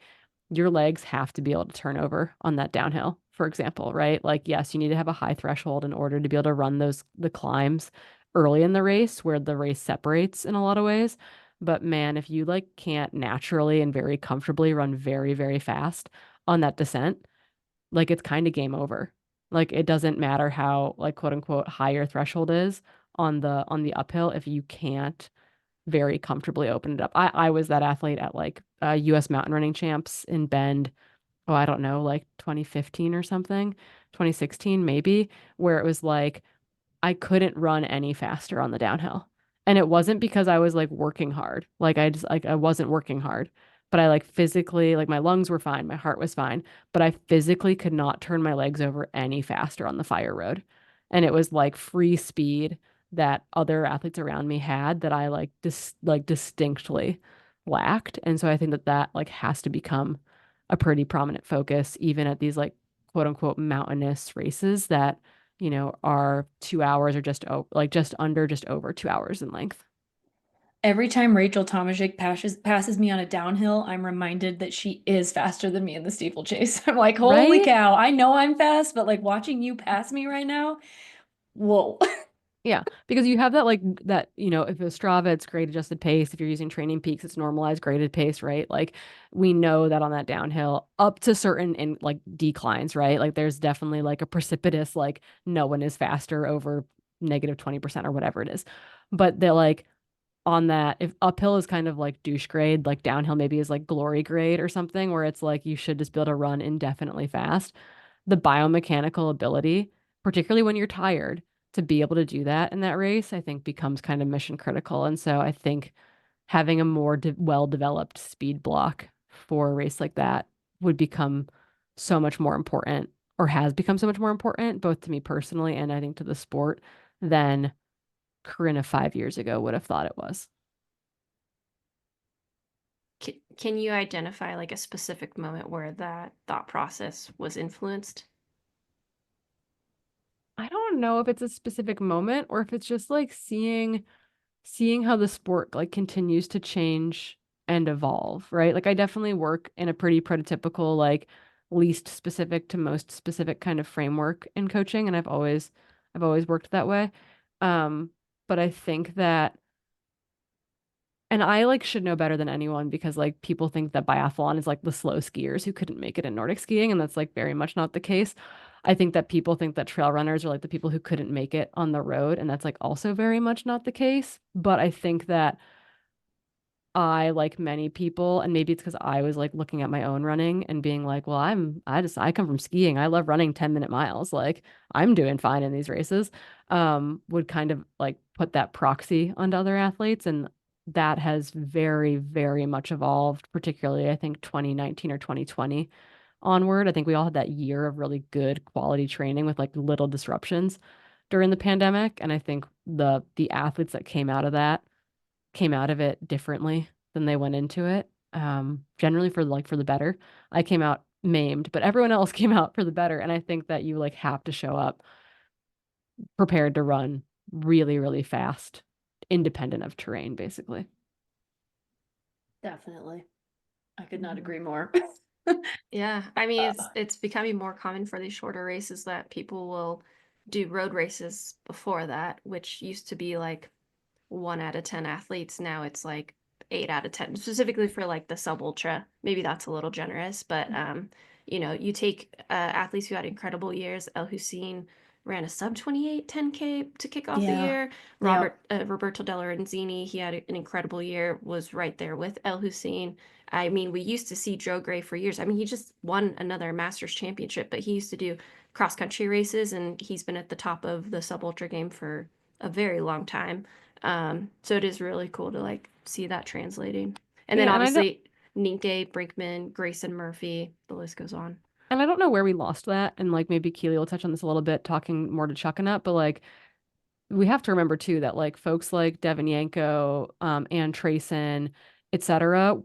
your legs have to be able to turn over on that downhill, for example, right? Like, yes, you need to have a high threshold in order to be able to run the climbs early in the race where the race separates in a lot of ways. But man, if you like can't naturally and very comfortably run very, very fast on that descent, like it's kind of game over. Like it doesn't matter how like quote unquote high your threshold is on the uphill if you can't very comfortably open it up. I was that athlete at like US mountain running champs in Bend. Oh, I don't know, like 2015 or something, 2016 maybe, where it was like I couldn't run any faster on the downhill. And it wasn't because I was like working hard. Like I wasn't working hard, but I like physically, like my lungs were fine, my heart was fine, but I physically could not turn my legs over any faster on the fire road. And it was like free speed that other athletes around me had that I like distinctly lacked. And so I think that like has to become a pretty prominent focus even at these like quote unquote mountainous races that are 2 hours or just under, just over 2 hours in length. Every time Rachel Tomasic passes me on a downhill, I'm reminded that she is faster than me in the steeplechase. I'm like, holy Right? cow, I know I'm fast, but like watching you pass me right now, whoa. Yeah, because you have that if it's Strava, it's grade adjusted pace. If you're using Training Peaks, it's normalized graded pace, right? Like we know that on that downhill up to certain in like declines, right? Like there's definitely like a precipitous, like no one is faster over -20% or whatever it is. But they're like on that, if uphill is kind of like douche grade, like downhill maybe is like glory grade or something, where it's like you should just be able to run indefinitely fast. The biomechanical ability, particularly when you're tired, to be able to do that in that race, I think becomes kind of mission critical. And so I think having a more well-developed speed block for a race like that would become so much more important, or has become so much more important, both to me personally and I think to the sport, than Corinna 5 years ago would have thought it was. Can you identify like a specific moment where that thought process was influenced? I don't know if it's a specific moment or if it's just like seeing how the sport like continues to change and evolve, right? Like I definitely work in a pretty prototypical, like least specific to most specific kind of framework in coaching, and I've always worked that way. Um, but I think that, and I like should know better than anyone because like people think that biathlon is like the slow skiers who couldn't make it in Nordic skiing, and that's like very much not the case. I think that people think that trail runners are like the people who couldn't make it on the road, and that's like also very much not the case. But I think that I, like many people, and maybe it's because I was like looking at my own running and being like, well, I come from skiing. I love running 10-minute miles. Like I'm doing fine in these races. Would kind of like put that proxy onto other athletes. And that has very, very much evolved, particularly I think 2019 or 2020 onward. I think we all had that year of really good quality training with like little disruptions during the pandemic. And I think the athletes that came out of it differently than they went into it. Generally for the better. I came out maimed, but everyone else came out for the better. And I think that you like have to show up prepared to run really, really fast, independent of terrain, basically. Definitely. I could not agree more. Yeah, I mean it's becoming more common for these shorter races that people will do road races before that, which used to be like 1 out of 10 athletes. Now it's like 8 out of 10, specifically for like the sub ultra. Maybe that's a little generous, but you take athletes who had incredible years. El Hussein ran a sub 28 10K to kick off the Yeah. year. Roberto De Lorenzini, he had an incredible year, was right there with El Hussein. I mean, we used to see Joe Gray for years. I mean, he just won another Masters championship, but he used to do cross country races, and he's been at the top of the sub ultra game for a very long time. So it is really cool to like see that translating. And then Yeah, obviously Ninke, Brinkman, Grayson Murphy, the list goes on. and I don't know where we lost that. And like maybe Keely will touch on this a little bit, talking more to Chuck and up, but like we have to remember too that like folks like Devin Yanko, Ann Trayson, etc.,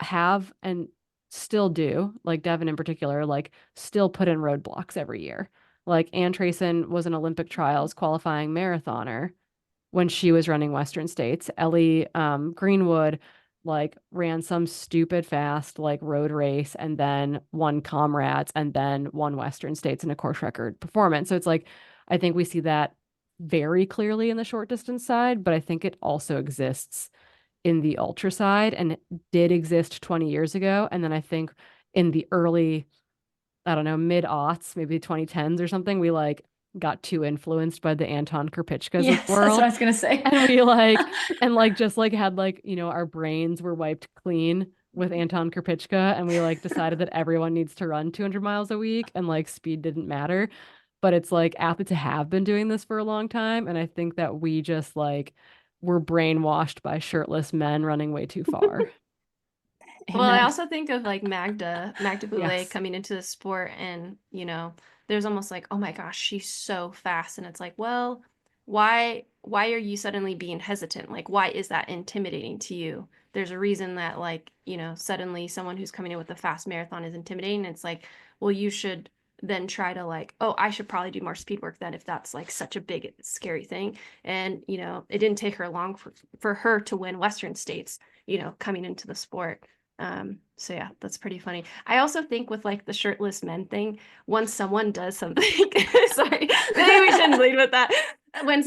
have and still do, like Devin in particular, like still put in roadblocks every year. Like Ann Trayson was an Olympic trials qualifying marathoner when she was running Western States. Ellie Greenwood like ran some stupid fast like road race and then won comrades and then won Western States in a course record performance. So it's like I think we see that very clearly in the short distance side, but I think it also exists in the ultra side and it did exist 20 years ago. And then I think in the early, I don't know, mid aughts, maybe 2010s or something, we like got too influenced by the Anton Karpitchkas Yes, of the that's what world. I was gonna say. And we like, and like just like had like, our brains were wiped clean with Anton Karpitchka. And we like decided that everyone needs to run 200 miles a week and like speed didn't matter. But it's like athletes have been doing this for a long time. And I think that we just like were brainwashed by shirtless men running way too far. Well, I Amen. also think of like Magda Boulet Yes. coming into the sport, and there's almost like, oh my gosh, she's so fast, and it's like, well, why are you suddenly being hesitant? Like, why is that intimidating to you? There's a reason that like, suddenly someone who's coming in with a fast marathon is intimidating. It's like, well, you should then try to like, oh, I should probably do more speed work then if that's like such a big scary thing. And it didn't take her long for her to win Western States, coming into the sport. So yeah, that's pretty funny. I also think with like the shirtless men thing, once someone does something, sorry, maybe we shouldn't lead with that. When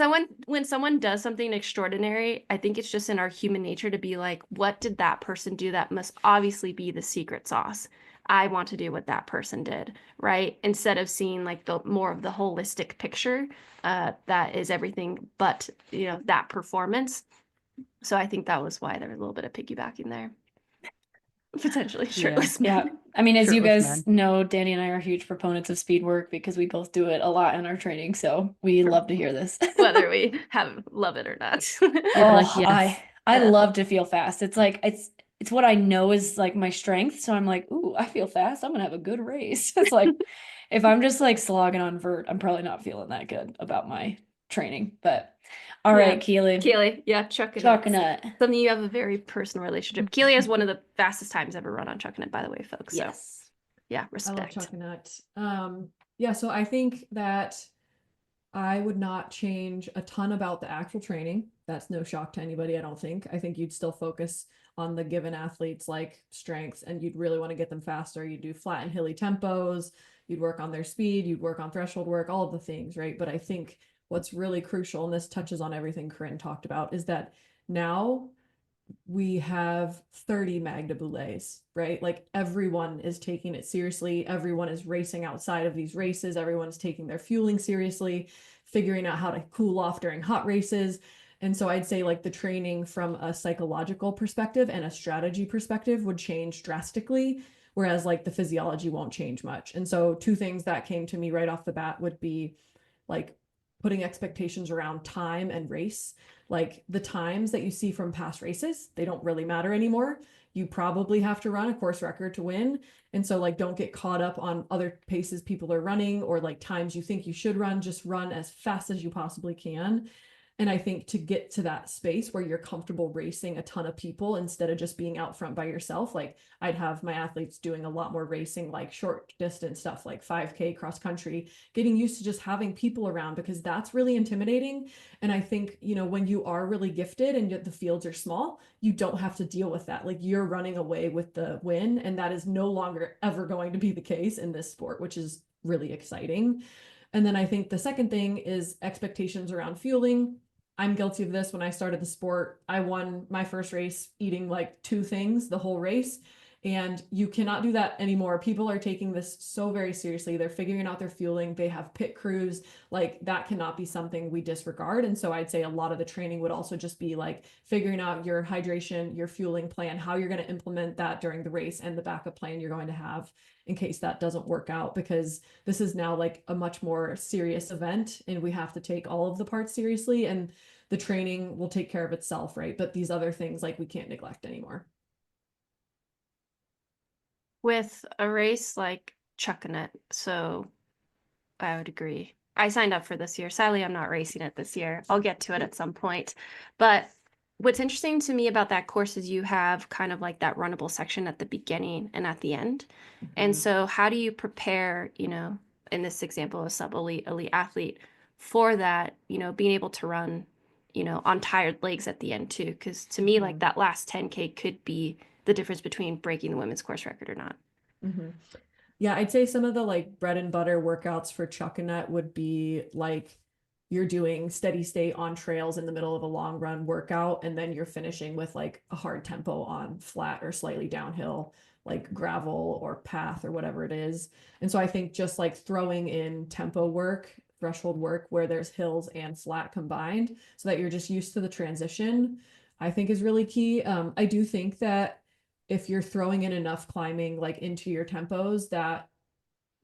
someone does something extraordinary, I think it's just in our human nature to be like, what did that person do? That must obviously be the secret sauce. I want to do what that person did, right? Instead of seeing like the more of the holistic picture, that is everything but that performance. So I think that was why there was a little bit of piggybacking there. Potentially shirtless men. Yeah. I mean, as you Shirtless guys men. know, Dani and I are huge proponents of speed work because we both do it a lot in our training. So we love to hear this. Whether we love it or not. Yeah, but like, Oh, yes. I love to feel fast. It's like it's what I know is like my strength. So I'm like, ooh, I feel fast. I'm gonna have a good race. It's like if I'm just like slogging on vert, I'm probably not feeling that good about my training. But all right, Keely. Keely, yeah, Chuck Chucking something you have a very personal relationship. Keely has one of the fastest times ever run on Chuck by the way, folks. So Yes. yeah, I love respect. Chuckanut. Yeah, so I think that I would not change a ton about the actual training. That's no shock to anybody, I don't think. I think you'd still focus on the given athletes like strengths, and you'd really want to get them faster. You'd do flat and hilly tempos, you'd work on their speed, you'd work on threshold work, all of the things, right? But I think what's really crucial, and this touches on everything Corrine talked about, is that now we have 30 Magda Boulets, right? Like everyone is taking it seriously. Everyone is racing outside of these races. Everyone's taking their fueling seriously, figuring out how to cool off during hot races. And so I'd say like the training from a psychological perspective and a strategy perspective would change drastically, whereas like the physiology won't change much. And so two things that came to me right off the bat would be like putting expectations around time and race. Like the times that you see from past races, they don't really matter anymore. You probably have to run a course record to win. And so like don't get caught up on other paces people are running or like times you think you should run, just run as fast as you possibly can. And I think to get to that space where you're comfortable racing a ton of people instead of just being out front by yourself, like I'd have my athletes doing a lot more racing, like short distance stuff, like 5K cross country, getting used to just having people around because that's really intimidating. And I think, you know, when you are really gifted and the fields are small, you don't have to deal with that. Like you're running away with the win. And that is no longer ever going to be the case in this sport, which is really exciting. And then I think the second thing is expectations around fueling. I'm guilty of this. When I started the sport, I won my first race eating like two things the whole race. And you cannot do that anymore. People are taking this so very seriously. They're figuring out their fueling. They have pit crews. Like that cannot be something we disregard. And so I'd say a lot of the training would also just be like figuring out your hydration, your fueling plan, how you're going to implement that during the race and the backup plan you're going to have in case that doesn't work out, because this is now like a much more serious event and we have to take all of the parts seriously, and the training will take care of itself, right? But these other things like we can't neglect anymore. With a race like Chuckanut, so I would agree. I signed up for this year. Sadly, I'm not racing it this year. I'll get to it at some point. But what's interesting to me about that course is you have kind of like that runnable section at the beginning and at the end. And so how do you prepare, you know, in this example, a sub-elite, elite athlete for that, you know, being able to run, you know, on tired legs at the end too? Because to me, like that last 10K could be the difference between breaking the women's course record or not. Yeah, I'd say some of the like bread and butter workouts for Chuckanut would be like you're doing steady state on trails in the middle of a long run workout, and then you're finishing with like a hard tempo on flat or slightly downhill, like gravel or path or whatever it is. And so I think just like throwing in tempo work, threshold work where there's hills and flat combined so that you're just used to the transition, I think is really key. I do think that if you're throwing in enough climbing like into your tempos, that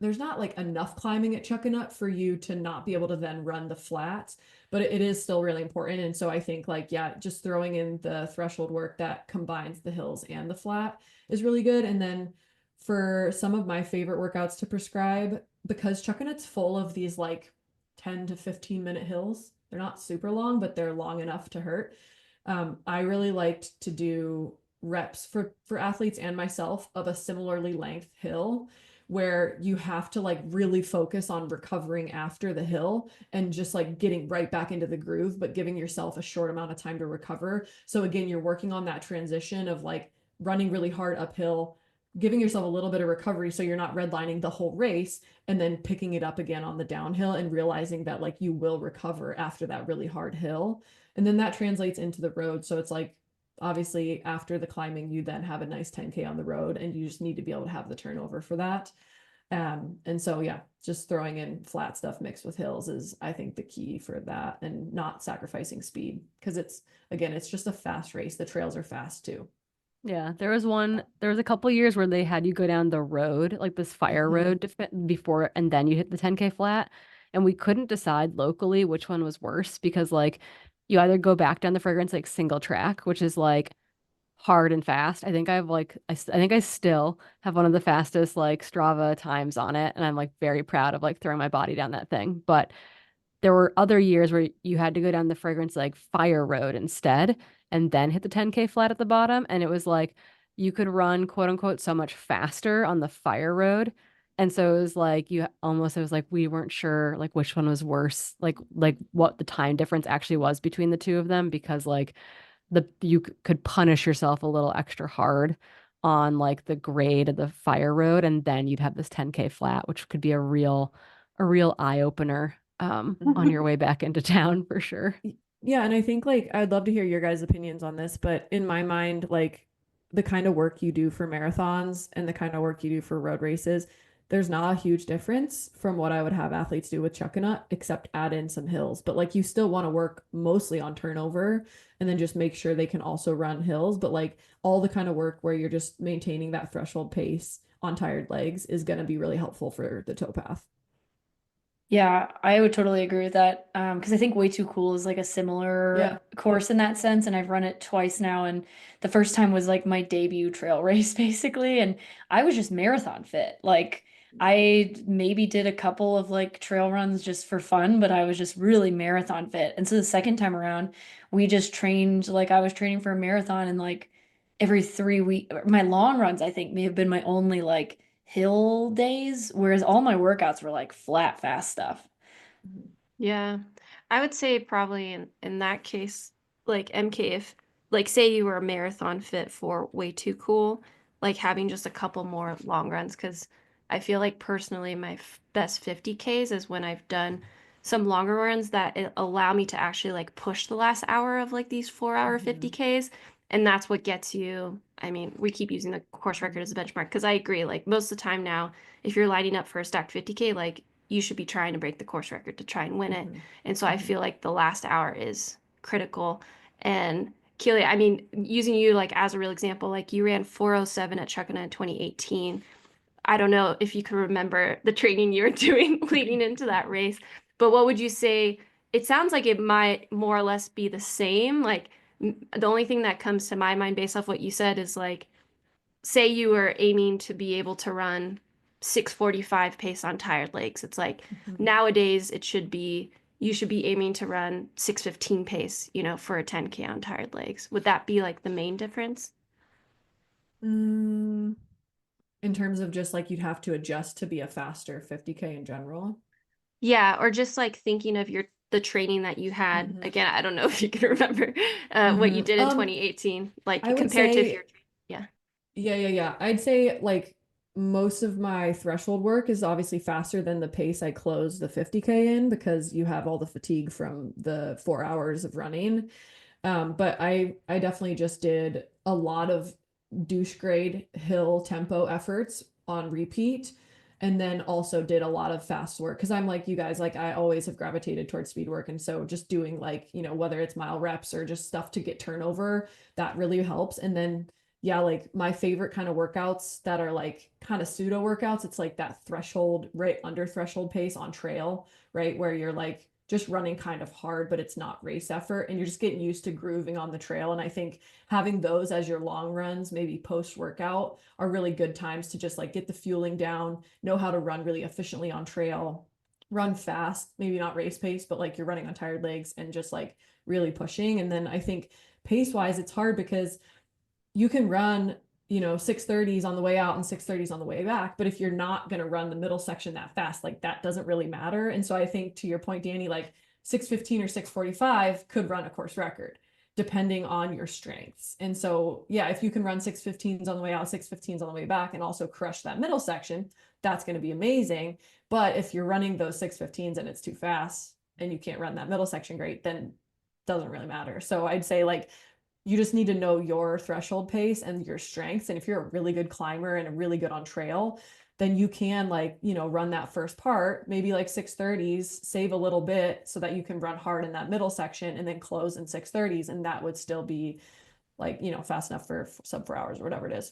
there's not like enough climbing at Chuckanut for you to not be able to then run the flats, but it is still really important. And so I think like, yeah, just throwing in the threshold work that combines the hills and the flat is really good. And then for some of my favorite workouts to prescribe, because Chuckanut's full of these like 10 to 15-minute hills, they're not super long, but they're long enough to hurt. I really liked to do reps for athletes and myself of a similarly length hill where you have to like really focus on recovering after the hill and just like getting right back into the groove, but giving yourself a short amount of time to recover. So again, you're working on that transition of like running really hard uphill, giving yourself a little bit of recovery so you're not redlining the whole race, and then picking it up again on the downhill and realizing that like you will recover after that really hard hill. And then that translates into the road. So it's like obviously after the climbing you then have a nice 10K on the road, and you just need to be able to have the turnover for that. And so yeah, just throwing in flat stuff mixed with hills is I think the key for that, and not sacrificing speed, because it's again it's just a fast race. The trails are fast too. Yeah, there was a couple years where they had you go down the road, like this fire road before, and then you hit the 10K flat. And we couldn't decide locally which one was worse because like you either go back down the fragrance like single track, which is like hard and fast. I think I think I still have one of the fastest like Strava times on it, and I'm like very proud of like throwing my body down that thing. But there were other years where you had to go down the fragrance like fire road instead and then hit the 10K flat at the bottom. And it was like you could run quote unquote so much faster on the fire road. And so it was like it was like we weren't sure like which one was worse, like what the time difference actually was between the two of them because like you could punish yourself a little extra hard on like the grade of the fire road and then you'd have this 10K flat, which could be a real eye opener on your way back into town for sure. Yeah, and I think like I'd love to hear your guys' opinions on this, but in my mind, like the kind of work you do for marathons and the kind of work you do for road races, there's not a huge difference from what I would have athletes do with Chuckanut, except add in some hills. But like you still want to work mostly on turnover and then just make sure they can also run hills. But like all the kind of work where you're just maintaining that threshold pace on tired legs is going to be really helpful for the towpath. Yeah, I would totally agree with that. Because I think Way Too Cool is like a similar course in that sense, and I've run it twice now. And the first time was like my debut trail race, basically, and I was just marathon fit. Like I maybe did a couple of like trail runs just for fun, but I was just really marathon fit. And so the second time around, we just trained like I was training for a marathon, and like every 3 week, my long runs I think may have been my only like hill days, whereas all my workouts were like flat, fast stuff. Yeah. I would say probably in that case, like EmKay, if like say you were a marathon fit for Way Too Cool, like having just a couple more long runs, because I feel like personally my best 50Ks is when I've done some longer runs that allow me to actually like push the last hour of like these 4 hour 50Ks. And that's what gets you. I mean, we keep using the course record as a benchmark because I agree, like most of the time now, if you're lining up for a stacked 50K, like you should be trying to break the course record to try and win it. And so I feel like the last hour is critical. And Keely, I mean, using you like as a real example, like you ran 407 at Chuckanut in 2018. I don't know if you can remember the training you were doing leading into that race, but what would you say? It sounds like it might more or less be the same. Like the only thing that comes to my mind based off what you said is like say you were aiming to be able to run 6:45 pace on tired legs. It's like nowadays it should be you should be aiming to run 6:15 pace, for a 10K on tired legs. Would that be like the main difference? In terms of just like you'd have to adjust to be a faster 50K in general. Yeah, or just like thinking of the training that you had. Again, I don't know if you can remember what you did in 2018, like I would compared to if say, you're, yeah. Yeah. I'd say like most of my threshold work is obviously faster than the pace I close the 50K in because you have all the fatigue from the 4 hours of running. But I definitely just did a lot of douche grade hill tempo efforts on repeat. And then also did a lot of fast work because I'm like you guys, like I always have gravitated towards speed work. And so just doing like, whether it's mile reps or just stuff to get turnover, that really helps. And then, yeah, like my favorite kind of workouts that are like kind of pseudo workouts, it's like that threshold, right under threshold pace on trail, right? Where you're like just running kind of hard, but it's not race effort. And you're just getting used to grooving on the trail. And I think having those as your long runs, maybe post workout, are really good times to just like get the fueling down, know how to run really efficiently on trail, run fast, maybe not race pace, but like you're running on tired legs and just like really pushing. And then I think pace wise, it's hard because you can run 6:30s on the way out and 6:30s on the way back, but if you're not going to run the middle section that fast, like that doesn't really matter. And so I think to your point, Dani, like 6:15 or 6:45 could run a course record depending on your strengths. And so yeah, if you can run 6:15s on the way out, 6:15s on the way back, and also crush that middle section, that's going to be amazing. But if you're running those 6:15s and it's too fast and you can't run that middle section great, then it doesn't really matter. So I'd say like you just need to know your threshold pace and your strengths. And if you're a really good climber and a really good on trail, then you can like, run that first part, maybe like 6:30s, save a little bit so that you can run hard in that middle section and then close in 6:30s. And that would still be like, fast enough for sub 4 hours or whatever it is.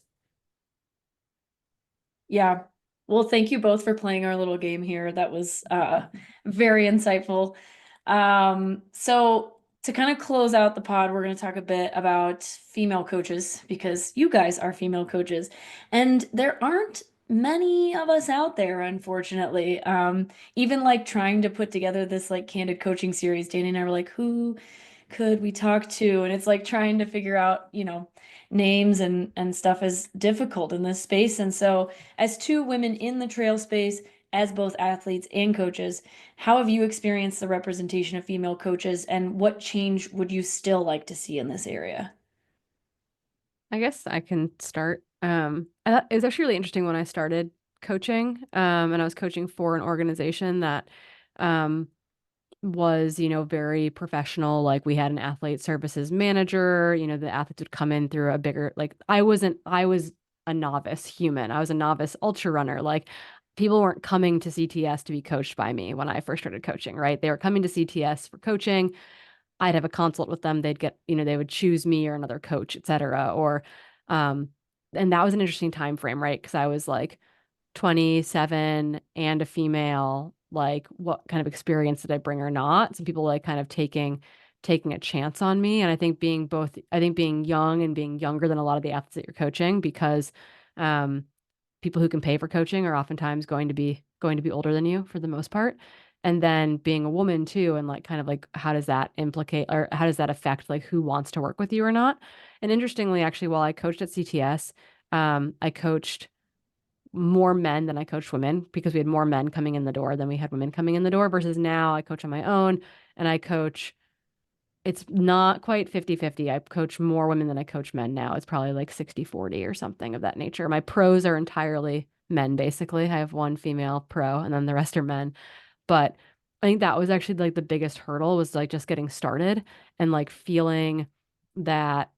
Yeah. Well, thank you both for playing our little game here. That was very insightful. So to kind of close out the pod, we're going to talk a bit about female coaches because you guys are female coaches, and there aren't many of us out there, unfortunately. Even like trying to put together this like candid coaching series, Dani and I were like, who could we talk to? And it's like trying to figure out, names and stuff is difficult in this space. And so, as two women in the trail space, as both athletes and coaches, how have you experienced the representation of female coaches, and what change would you still like to see in this area? I guess I can start. I thought it was actually really interesting when I started coaching, and I was coaching for an organization that um, was, very professional. Like we had an athlete services manager, the athletes would come in through a bigger, like I was a novice human. I was a novice ultra runner. Like people weren't coming to CTS to be coached by me when I first started coaching, right? They were coming to CTS for coaching. I'd have a consult with them. They'd get, they would choose me or another coach, et cetera. Um, and that was an interesting time frame, right? Because I was like 27 and a female, like what kind of experience did I bring or not? Some people like kind of taking a chance on me. And I think being young and being younger than a lot of the athletes that you're coaching, because um people who can pay for coaching are oftentimes going to be older than you for the most part. And then being a woman too, and like kind of like how does that implicate or how does that affect like who wants to work with you or not? And interestingly, actually, while I coached at CTS, I coached more men than I coached women because we had more men coming in the door than we had women coming in the door versus now I coach on my own and I coach it's not quite 50-50. I coach more women than I coach men now. It's probably like 60-40 or something of that nature. My pros are entirely men, basically. I have one female pro and then the rest are men. But I think that was actually like the biggest hurdle was like just getting started and like feeling that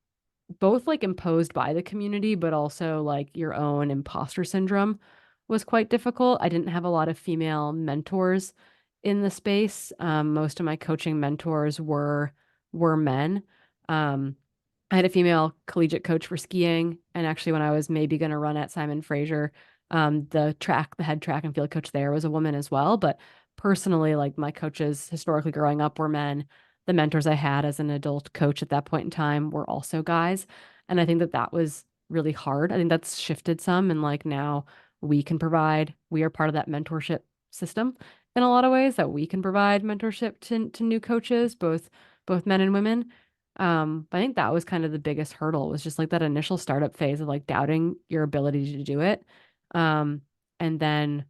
both like imposed by the community, but also like your own imposter syndrome was quite difficult. I didn't have a lot of female mentors in the space. Most of my coaching mentors were men. Um, I had a female collegiate coach for skiing, and actually, when I was maybe going to run at Simon Fraser, the head track and field coach there was a woman as well. But personally, like my coaches historically growing up were men. The mentors I had as an adult coach at that point in time were also guys. And I think that that was really hard. I think that's shifted some. And like now we are part of that mentorship system in a lot of ways that we can provide mentorship to new coaches, both men and women. But I think that was kind of the biggest hurdle was just like that initial startup phase of like doubting your ability to do it. Um, and then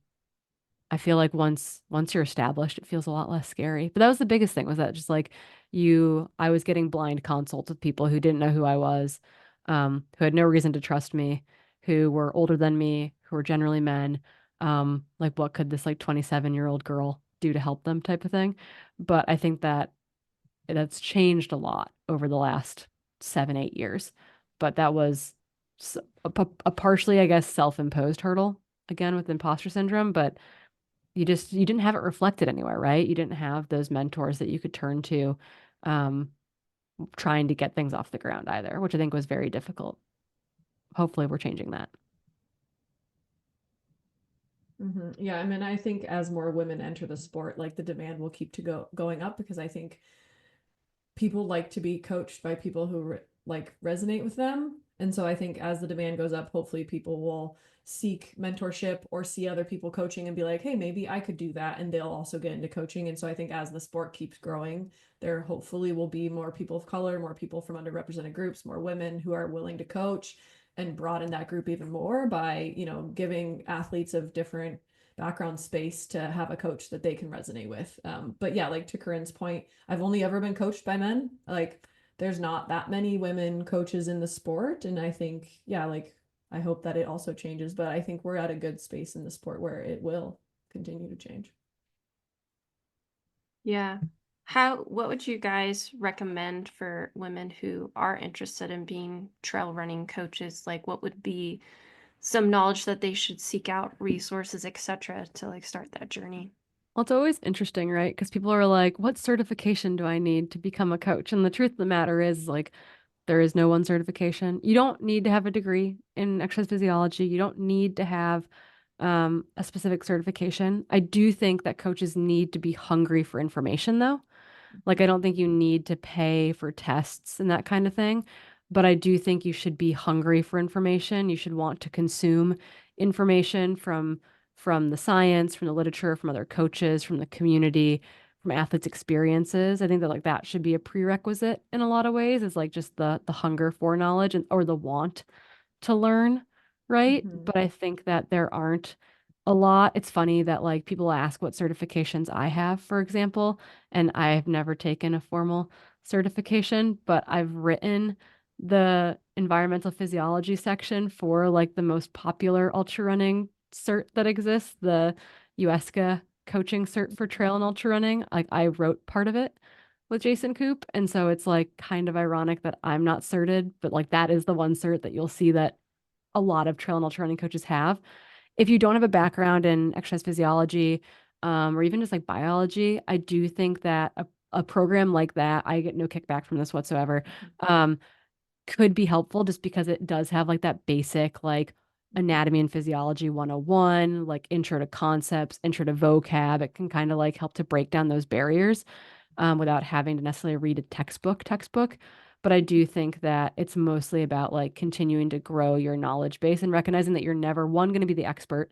I feel like once you're established, it feels a lot less scary. But that was the biggest thing was that just like I was getting blind consults with people who didn't know who I was, who had no reason to trust me, who were older than me, who were generally men. Like what could this like 27-year-old girl do to help them type of thing. But I think that's changed a lot over the last 7-8 years. But that was a partially, I guess, self-imposed hurdle again with imposter syndrome, but you didn't have it reflected anywhere, right? You didn't have those mentors that you could turn to um, trying to get things off the ground either, which I think was very difficult. Hopefully we're changing that. Yeah, I mean, I think as more women enter the sport, like the demand will keep going up because I think people like to be coached by people who like resonate with them. And so I think as the demand goes up, hopefully people will seek mentorship or see other people coaching and be like, hey, maybe I could do that. And they'll also get into coaching. And so I think as the sport keeps growing, there hopefully will be more people of color, more people from underrepresented groups, more women who are willing to coach and broaden that group even more by, giving athletes of different background space to have a coach that they can resonate with. But yeah, like to Corrine's point, I've only ever been coached by men. Like there's not that many women coaches in the sport. And I think, yeah, like I hope that it also changes, but I think we're at a good space in the sport where it will continue to change. Yeah. What would you guys recommend for women who are interested in being trail running coaches? Like what would be some knowledge that they should seek out, resources, etc., to like start that journey? Well, it's always interesting, right? Because people are like, what certification do I need to become a coach? And the truth of the matter is, like, there is no one certification. You don't need to have a degree in exercise physiology. You don't need to have a specific certification. I do think that coaches need to be hungry for information, though. Like, I don't think you need to pay for tests and that kind of thing, but I do think you should be hungry for information. You should want to consume information from the science, from the literature, from other coaches, from the community, from athletes' experiences. I think that like that should be a prerequisite in a lot of ways, is like just the hunger for knowledge and or the want to learn, right? Mhm. But I think that there aren't a lot. It's funny that like people ask what certifications I have, for example, and I've never taken a formal certification, but I've written the environmental physiology section for like the most popular ultra running cert that exists, the UESCA coaching cert for trail and ultra running. Like I wrote part of it with Jason Coop. And so it's like kind of ironic that I'm not certed, but like that is the one cert that you'll see that a lot of trail and ultra running coaches have. If you don't have a background in exercise physiology, or even just like biology, I do think that a program like that, I get no kickback from this whatsoever, um, could be helpful just because it does have like that basic like anatomy and physiology 101, like intro to concepts, intro to vocab. It can kind of like help to break down those barriers without having to necessarily read a textbook. But I do think that it's mostly about like continuing to grow your knowledge base and recognizing that you're never one going to be the expert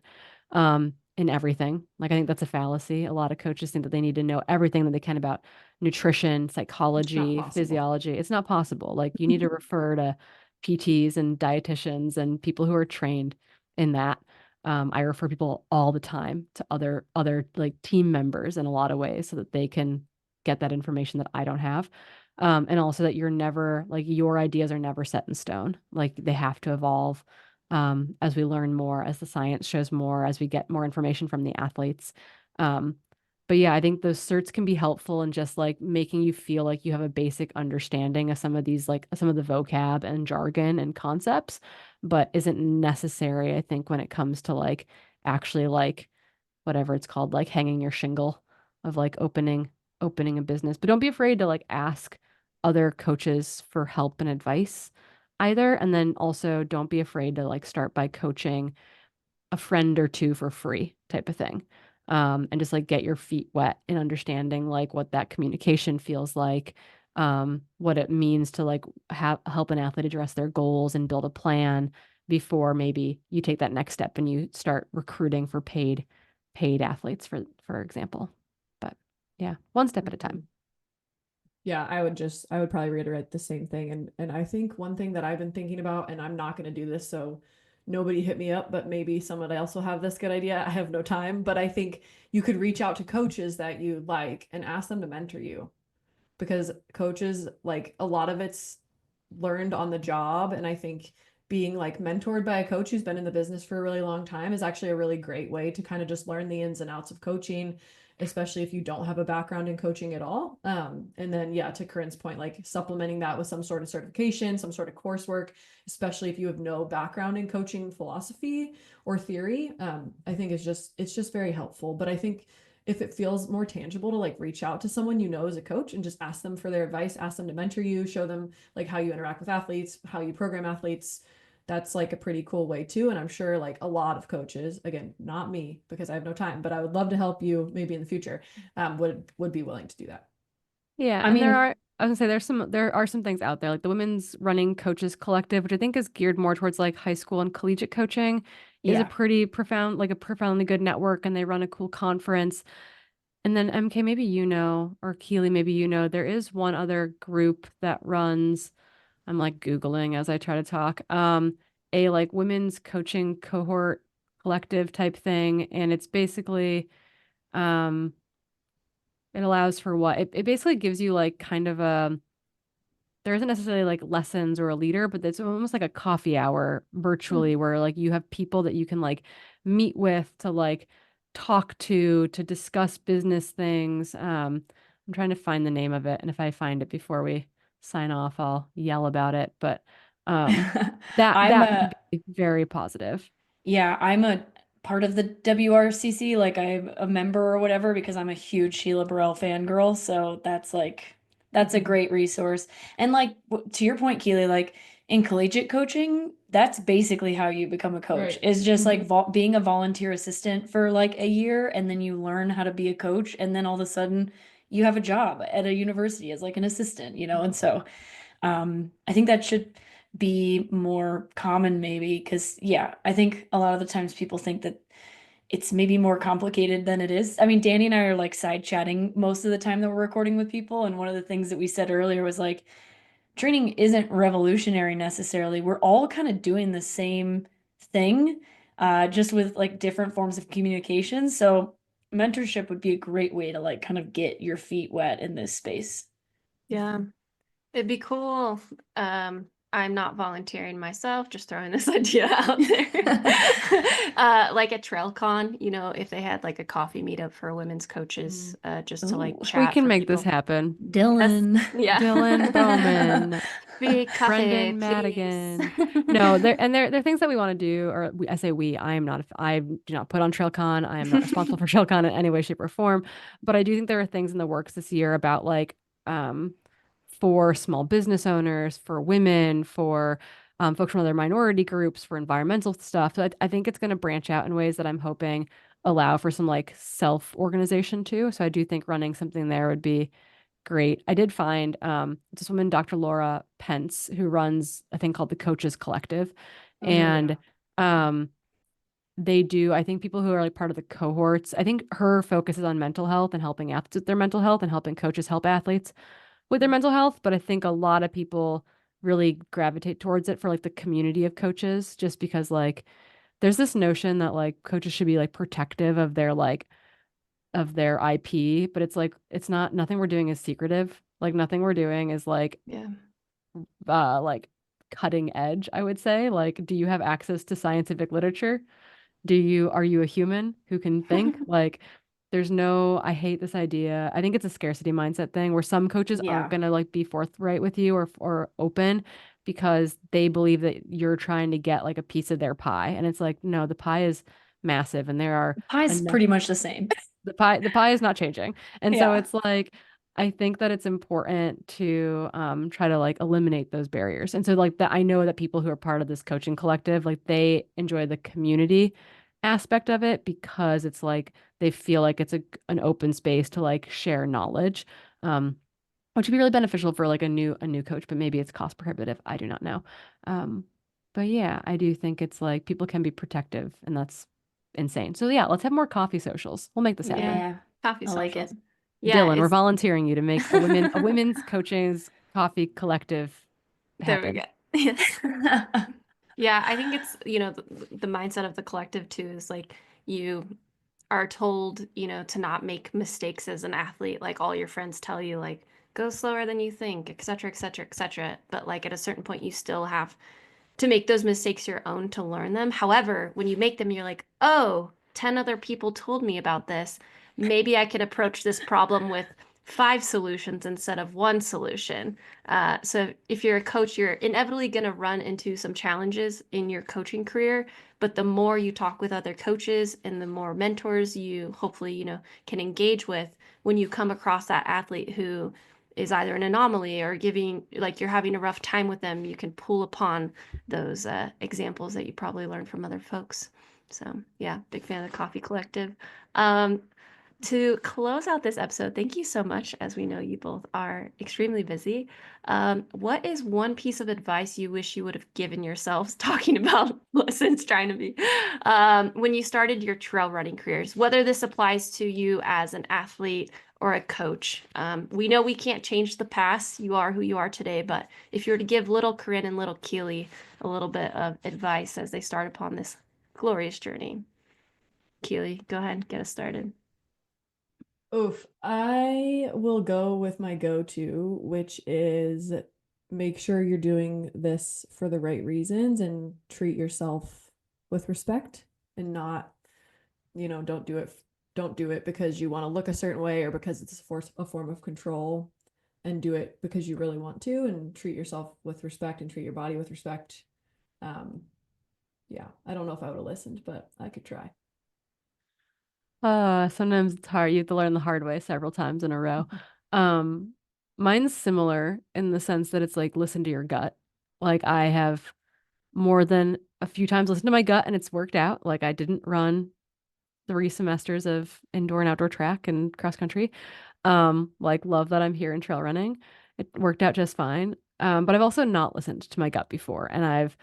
in everything. Like I think that's a fallacy. A lot of coaches think that they need to know everything that they can about nutrition, It's not psychology, possible. physiology. It's not possible. Like you need to refer to PTs and dietitians and people who are trained in that. I refer people all the time to other like team members in a lot of ways so that they can get that information that I don't have. And also that you're never like your ideas are never set in stone. Like they have to evolve as we learn more, as the science shows more, as we get more information from the athletes. Um, but yeah, I think those certs can be helpful in just like making you feel like you have a basic understanding of some of these, like some of the vocab and jargon and concepts, but isn't necessary, I think, when it comes to like actually like whatever it's called, like hanging your shingle of like opening a business. But don't be afraid to like ask other coaches for help and advice either. And then also don't be afraid to like start by coaching a friend or two for free type of thing. And just like get your feet wet in understanding like what that communication feels like, what it means to like have help an athlete address their goals and build a plan before maybe you take that next step and you start recruiting for paid athletes for example. But yeah, one step at a time. Mhm. Yeah, I would probably reiterate the same thing. And I think one thing that I've been thinking about, and I'm not going to do this, so nobody hit me up, but maybe somebody else will have this good idea. I have no time, but I think you could reach out to coaches that you like and ask them to mentor you, because coaches, like a lot of it's learned on the job. And I think being like mentored by a coach who's been in the business for a really long time is actually a really great way to kind of just learn the ins and outs of coaching, especially if you don't have a background in coaching at all. And then, yeah, to Corinne's point, like supplementing that with some sort of certification, some sort of coursework, especially if you have no background in coaching philosophy or theory, I think it's just very helpful. But I think if it feels more tangible to like reach out to someone you know as a coach and just ask them for their advice, ask them to mentor you, show them like how you interact with athletes, how you program athletes, that's like a pretty cool way too. And I'm sure like a lot of coaches, again, not me because I have no time, but I would love to help you maybe in the future, would be willing to do that. Yeah, I and mean, I was gonna say there are some things out there like the Women's Running Coaches Collective, which I think is geared more towards like high school and collegiate coaching, is a yeah. pretty profound, like a profoundly good network, and they run a cool conference. And then EmKay, maybe you know, or Keely, maybe you know, there is one other group that runs, I'm like Googling as I try to talk, a like women's coaching cohort collective type thing. And it's basically, um, it allows for what? It basically gives you like kind of a, there isn't necessarily like lessons or a leader, but it's almost like a coffee hour virtually where like you have people that you can like meet with to like talk to discuss business things. I'm trying to find the name of it, and if I find it before we sign off, I'll yell about it. But um, that I'm that would a be very positive. Yeah, I'm a part of the WRCC, like I'm a member or whatever because I'm a huge Sheila Burrell fangirl. So that's a great resource. And like to your point, Keely, like in collegiate coaching, that's basically how you become a coach. Right. Is just like being a volunteer assistant for like a year, and then you learn how to be a coach, and then all of a sudden you have a job at a university as like an assistant, and so I think that should be more common maybe because I think a lot of the times people think that it's maybe more complicated than it is. I mean, Dani and I are like side chatting most of the time that we're recording with people, and one of the things that we said earlier was like training isn't revolutionary necessarily. We're all kind of doing the same thing, just with like different forms of communication. So mentorship would be a great way to like kind of get your feet wet in this space. Yeah. It'd be cool. I'm not volunteering myself, just throwing this idea out there. Like at TrailCon, if they had like a coffee meetup for women's coaches, just to like Ooh. We chat can for make this people. happen. Dylan. Yeah. Dylan Bowman, Free coffee, Brendan Madigan. No, there are things that we want to do, or I say we. I do not put on TrailCon. I am not responsible for TrailCon in any way, shape, or form. But I do think there are things in the works this year about like for small business owners, for women, for folks from other minority groups, for environmental stuff. So I think it's going to branch out in ways that I'm hoping allow for some like self-organization too. So I do think running something there would be great. I did find this woman, Dr. Laura Pence, who runs a thing called the Coaches Collective. Oh, yeah. And they do, I think people who are like part of the cohorts, I think her focus is on mental health and helping athletes with their mental health and helping coaches help athletes with their mental health. But I think a lot of people really gravitate towards it for like the community of coaches, just because like there's this notion that like coaches should be like protective of their IP, but it's like it's not, nothing we're doing is secretive. Like nothing we're doing is Yeah. like cutting edge, I would say. Like, do you have access to scientific literature? Are you a human who can think? Like, there's no, I hate this idea. I think it's a scarcity mindset thing where some coaches Yeah. aren't gonna like be forthright with you or open because they believe that you're trying to get like a piece of their pie. And it's like, no, the pie is massive and there are Pie's enough pretty much the same. the pie is not changing. And so Yeah. it's like I think that it's important to try to like eliminate those barriers. And so like that I know that people who are part of this coaching collective, like they enjoy the community aspect of it because it's like they feel like it's an open space to like share knowledge. Which would be really beneficial for like a new coach, but maybe it's cost prohibitive. I do not know. Um, but yeah, I do think it's like people can be protective and that's insane. So yeah, let's have more coffee socials. We'll make this happen. Yeah. Coffee I like socials. it. Yeah, Dylan, we're volunteering you to make a women's coaching's coffee collective there we happen. go. Yes. Yeah, I think it's, the mindset of the collective too is like you are told, to not make mistakes as an athlete. Like all your friends tell you, like, go slower than you think, et cetera, et cetera, et cetera. But like at a certain point, you still have to make those mistakes your own to learn them. However, when you make them, you're like, oh, 10 other people told me about this. Maybe I could approach this problem with 5 solutions instead of one solution. So if you're a coach, you're inevitably going to run into some challenges in your coaching career. But the more you talk with other coaches and the more mentors you hopefully, can engage with, when you come across that athlete who is either an anomaly or giving like you're having a rough time with them, you can pull upon those examples that you probably learned from other folks. So yeah, big fan of the Coffee Collective. To close out this episode, thank you so much. As we know, you both are extremely busy. What is one piece of advice you wish you would have given yourselves talking about lessons trying to be when you started your trail running careers, whether this applies to you as an athlete or a coach? We know we can't change the past. You are who you are today. But if you were to give little Corrine and little Keely a little bit of advice as they start upon this glorious journey, Keely, go ahead and get us started. Oof, I will go with my go-to, which is make sure you're doing this for the right reasons and treat yourself with respect and not, don't do it because you want to look a certain way or because it's a form of control, and do it because you really want to, and treat yourself with respect and treat your body with respect. Yeah, I don't know if I would have listened, but I could try. Sometimes it's hard. You have to learn the hard way several times in a row. Um, Mine's similar in the sense that it's like listen to your gut. Like I have more than a few times listened to my gut and it's worked out. Like I didn't run 3 semesters of indoor and outdoor track and cross country. Like love that I'm here in trail running. It worked out just fine. But I've also not listened to my gut before, and I've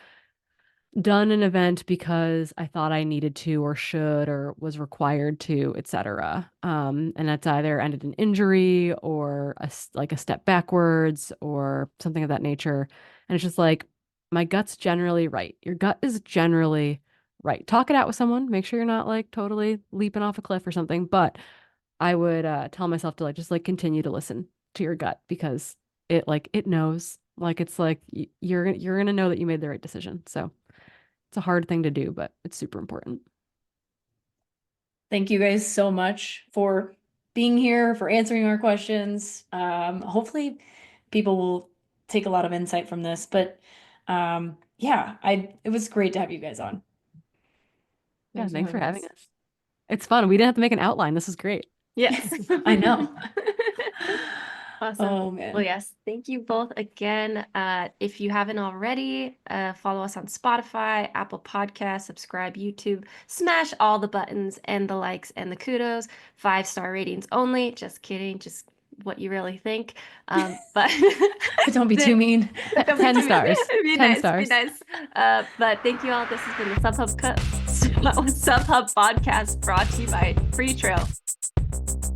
done an event because I thought I needed to or should or was required to, etc. And that's either ended in injury or like a step backwards or something of that nature. And it's just like my gut's generally right. Your gut is generally right. Talk it out with someone. Make sure you're not like totally leaping off a cliff or something. But I would tell myself to like just like continue to listen to your gut because it knows. Like it's like you're gonna know that you made the right decision. So it's a hard thing to do, but it's super important. Thank you guys so much for being here, for answering our questions. Hopefully people will take a lot of insight from this, but yeah, it was great to have you guys on. Yeah, thanks for having us. It's fun. We didn't have to make an outline. This is great. Yes. I know. Awesome. Oh man. Well, yes. Thank you both again. If you haven't already, follow us on Spotify, Apple Podcasts, subscribe YouTube, smash all the buttons and the likes and the kudos. 5-star ratings only. Just kidding. Just what you really think. But Don't be too mean. 10 stars. Be 10 nice, stars. Be nice. But thank you all. This has been the Sub Hub Podcast brought to you by Freetrail.